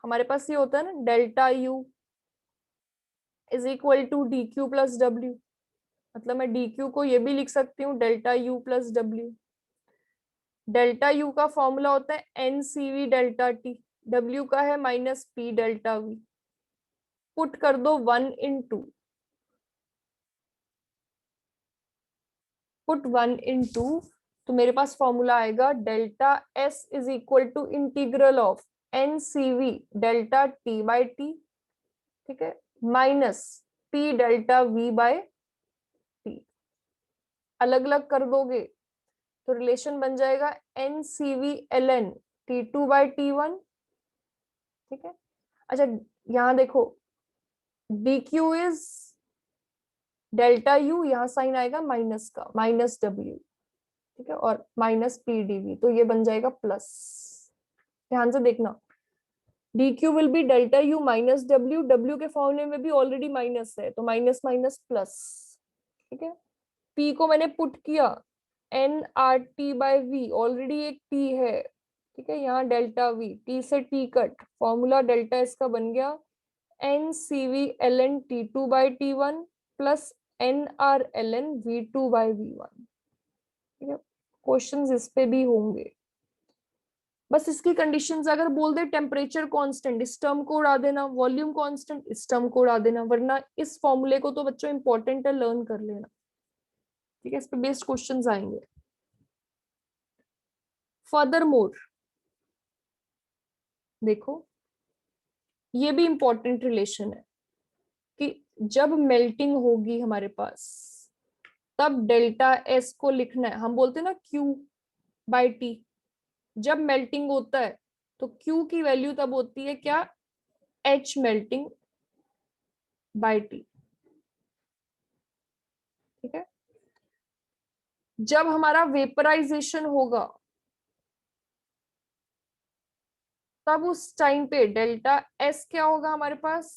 हमारे पास ये होता है ना, delta U is equal to D Q plus W. मतलब मैं डी क्यू को ये भी लिख सकती हूँ delta U plus W. Delta U का फॉर्मूला होता है N C V delta T, W का है minus P delta V. Put कर दो 1 × पुट 1 × तो मेरे पास फॉर्मूला आएगा delta S is equal to integral of N C V delta T by T. ठीक है, minus P delta V by T. अलग अलग कर दोगे तो रिलेशन बन जाएगा N C V L N T two by T one. ठीक है, अच्छा यहां देखो, D Q is delta U, यहाँ साइन आएगा माइनस का, माइनस डब्ल्यू। ठीक है, और माइनस पी डी वी, तो ये बन जाएगा प्लस। ध्यान से देखना, D Q will be delta you minus W, W के फॉर्मूले में भी ऑलरेडी माइनस है, तो माइनस माइनस प्लस। ठीक है, पी को मैंने पुट किया N R T by V, already एक टी है। ठीक है, यहाँ डेल्टा वी, टी से टी कट, फॉर्मूला डेल्टा इसका बन गया N C V L N T two by T one plus N R L N V two by V one. ठीक है, क्वेश्चंस इस पे भी होंगे। बस इसकी कंडीशंस अगर बोल दे टेम्परेचर कांस्टेंट, इस टर्म को उड़ा देना, वॉल्यूम कांस्टेंट, इस टर्म को उड़ा देना, वरना इस फॉर्मूले को तो बच्चों इंपॉर्टेंट है, लर्न कर लेना। ठीक है, इस पे बेस्ड क्वेश्चंस आएंगे। फर्दर मोर देखो, ये भी इंपॉर्टेंट रिलेशन है कि जब मेल्टिंग होगी हमारे पास, तब डेल्टा एस को लिखना है, हम बोलते हैं ना क्यू बाई टी। जब मेल्टिंग होता है तो Q की वैल्यू तब होती है क्या, H मेल्टिंग बाय T। ठीक है, जब हमारा वेपराइजेशन होगा तब उस टाइम पे डेल्टा S क्या होगा हमारे पास,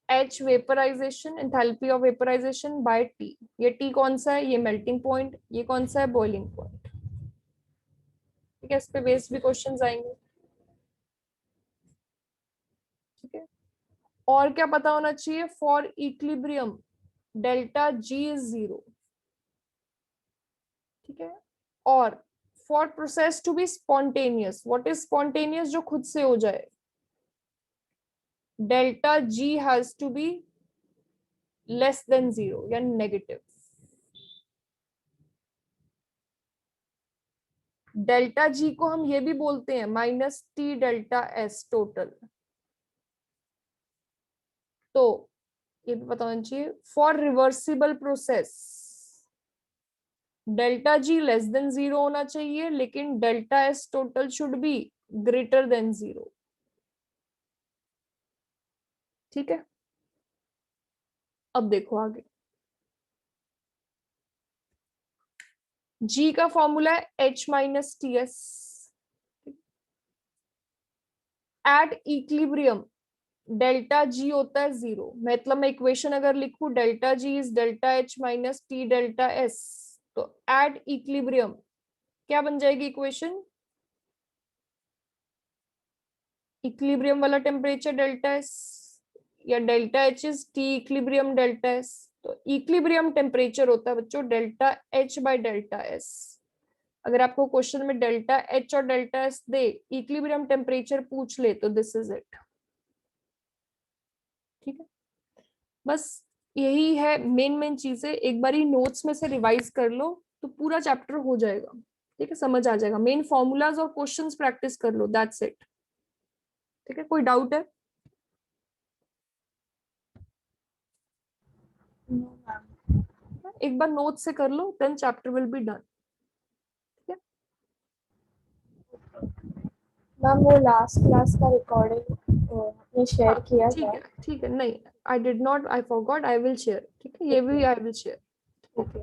H vaporisation, enthalpy of vaporisation by T। ये T कौन सा है, ये मेल्टिंग पॉइंट, ये कौन सा है, बॉइलिंग पॉइंट। ठीक है, इस पे बेस्ड भी क्वेश्चंस आएंगे। ठीक है, और क्या पता होना चाहिए, for equilibrium delta G is 0। ठीक है, और for process to be spontaneous, what is spontaneous, जो खुद से हो जाए, delta G has to be less than 0 या नेगेटिव। डेल्टा G को हम ये भी बोलते हैं minus T delta S total. तो ये भी पता होना चाहिए, for reversible process delta G less than 0 होना चाहिए, लेकिन delta S total should be greater than 0। ठीक है, अब देखो आगे, G का फॉर्मूला है H minus T S. At equilibrium delta G होता है 0, मतलब मैं इक्वेशन अगर लिखूं delta G is delta H minus T delta S, तो एट इक्विलिब्रियम क्या बन जाएगी इक्वेशन, इक्विलिब्रियम वाला टेम्परेचर डेल्टा S या delta H is T equilibrium delta S। तो इक्विलिब्रियम टेम्परेचर होता है बच्चों delta H by delta S। अगर आपको क्वेश्चन में डेल्टा H और डेल्टा S दे, इक्विलिब्रियम टेम्परेचर पूछ ले, तो दिस इज इट। ठीक है, बस यही है मेन चीजें। एक बार ही नोट्स में से रिवाइज कर लो तो पूरा चैप्टर हो जाएगा। ठीक है, समझ आ जाएगा। मेन फॉर्मूलाज और क्वेश्चंस प्रैक्टिस कर लो, दैट्स इट। ठीक है, कोई डाउट है? No, ma'am. एक बार नोट से कर लो, then chapter will be done. Ma'am वो लास्ट क्लास का रिकॉर्डिंग आपने शेयर किया ठीक था? है, ठीक है, नहीं I did not, I forgot, I will share. ठीक है, ये भी आई विल शेयर। ओके।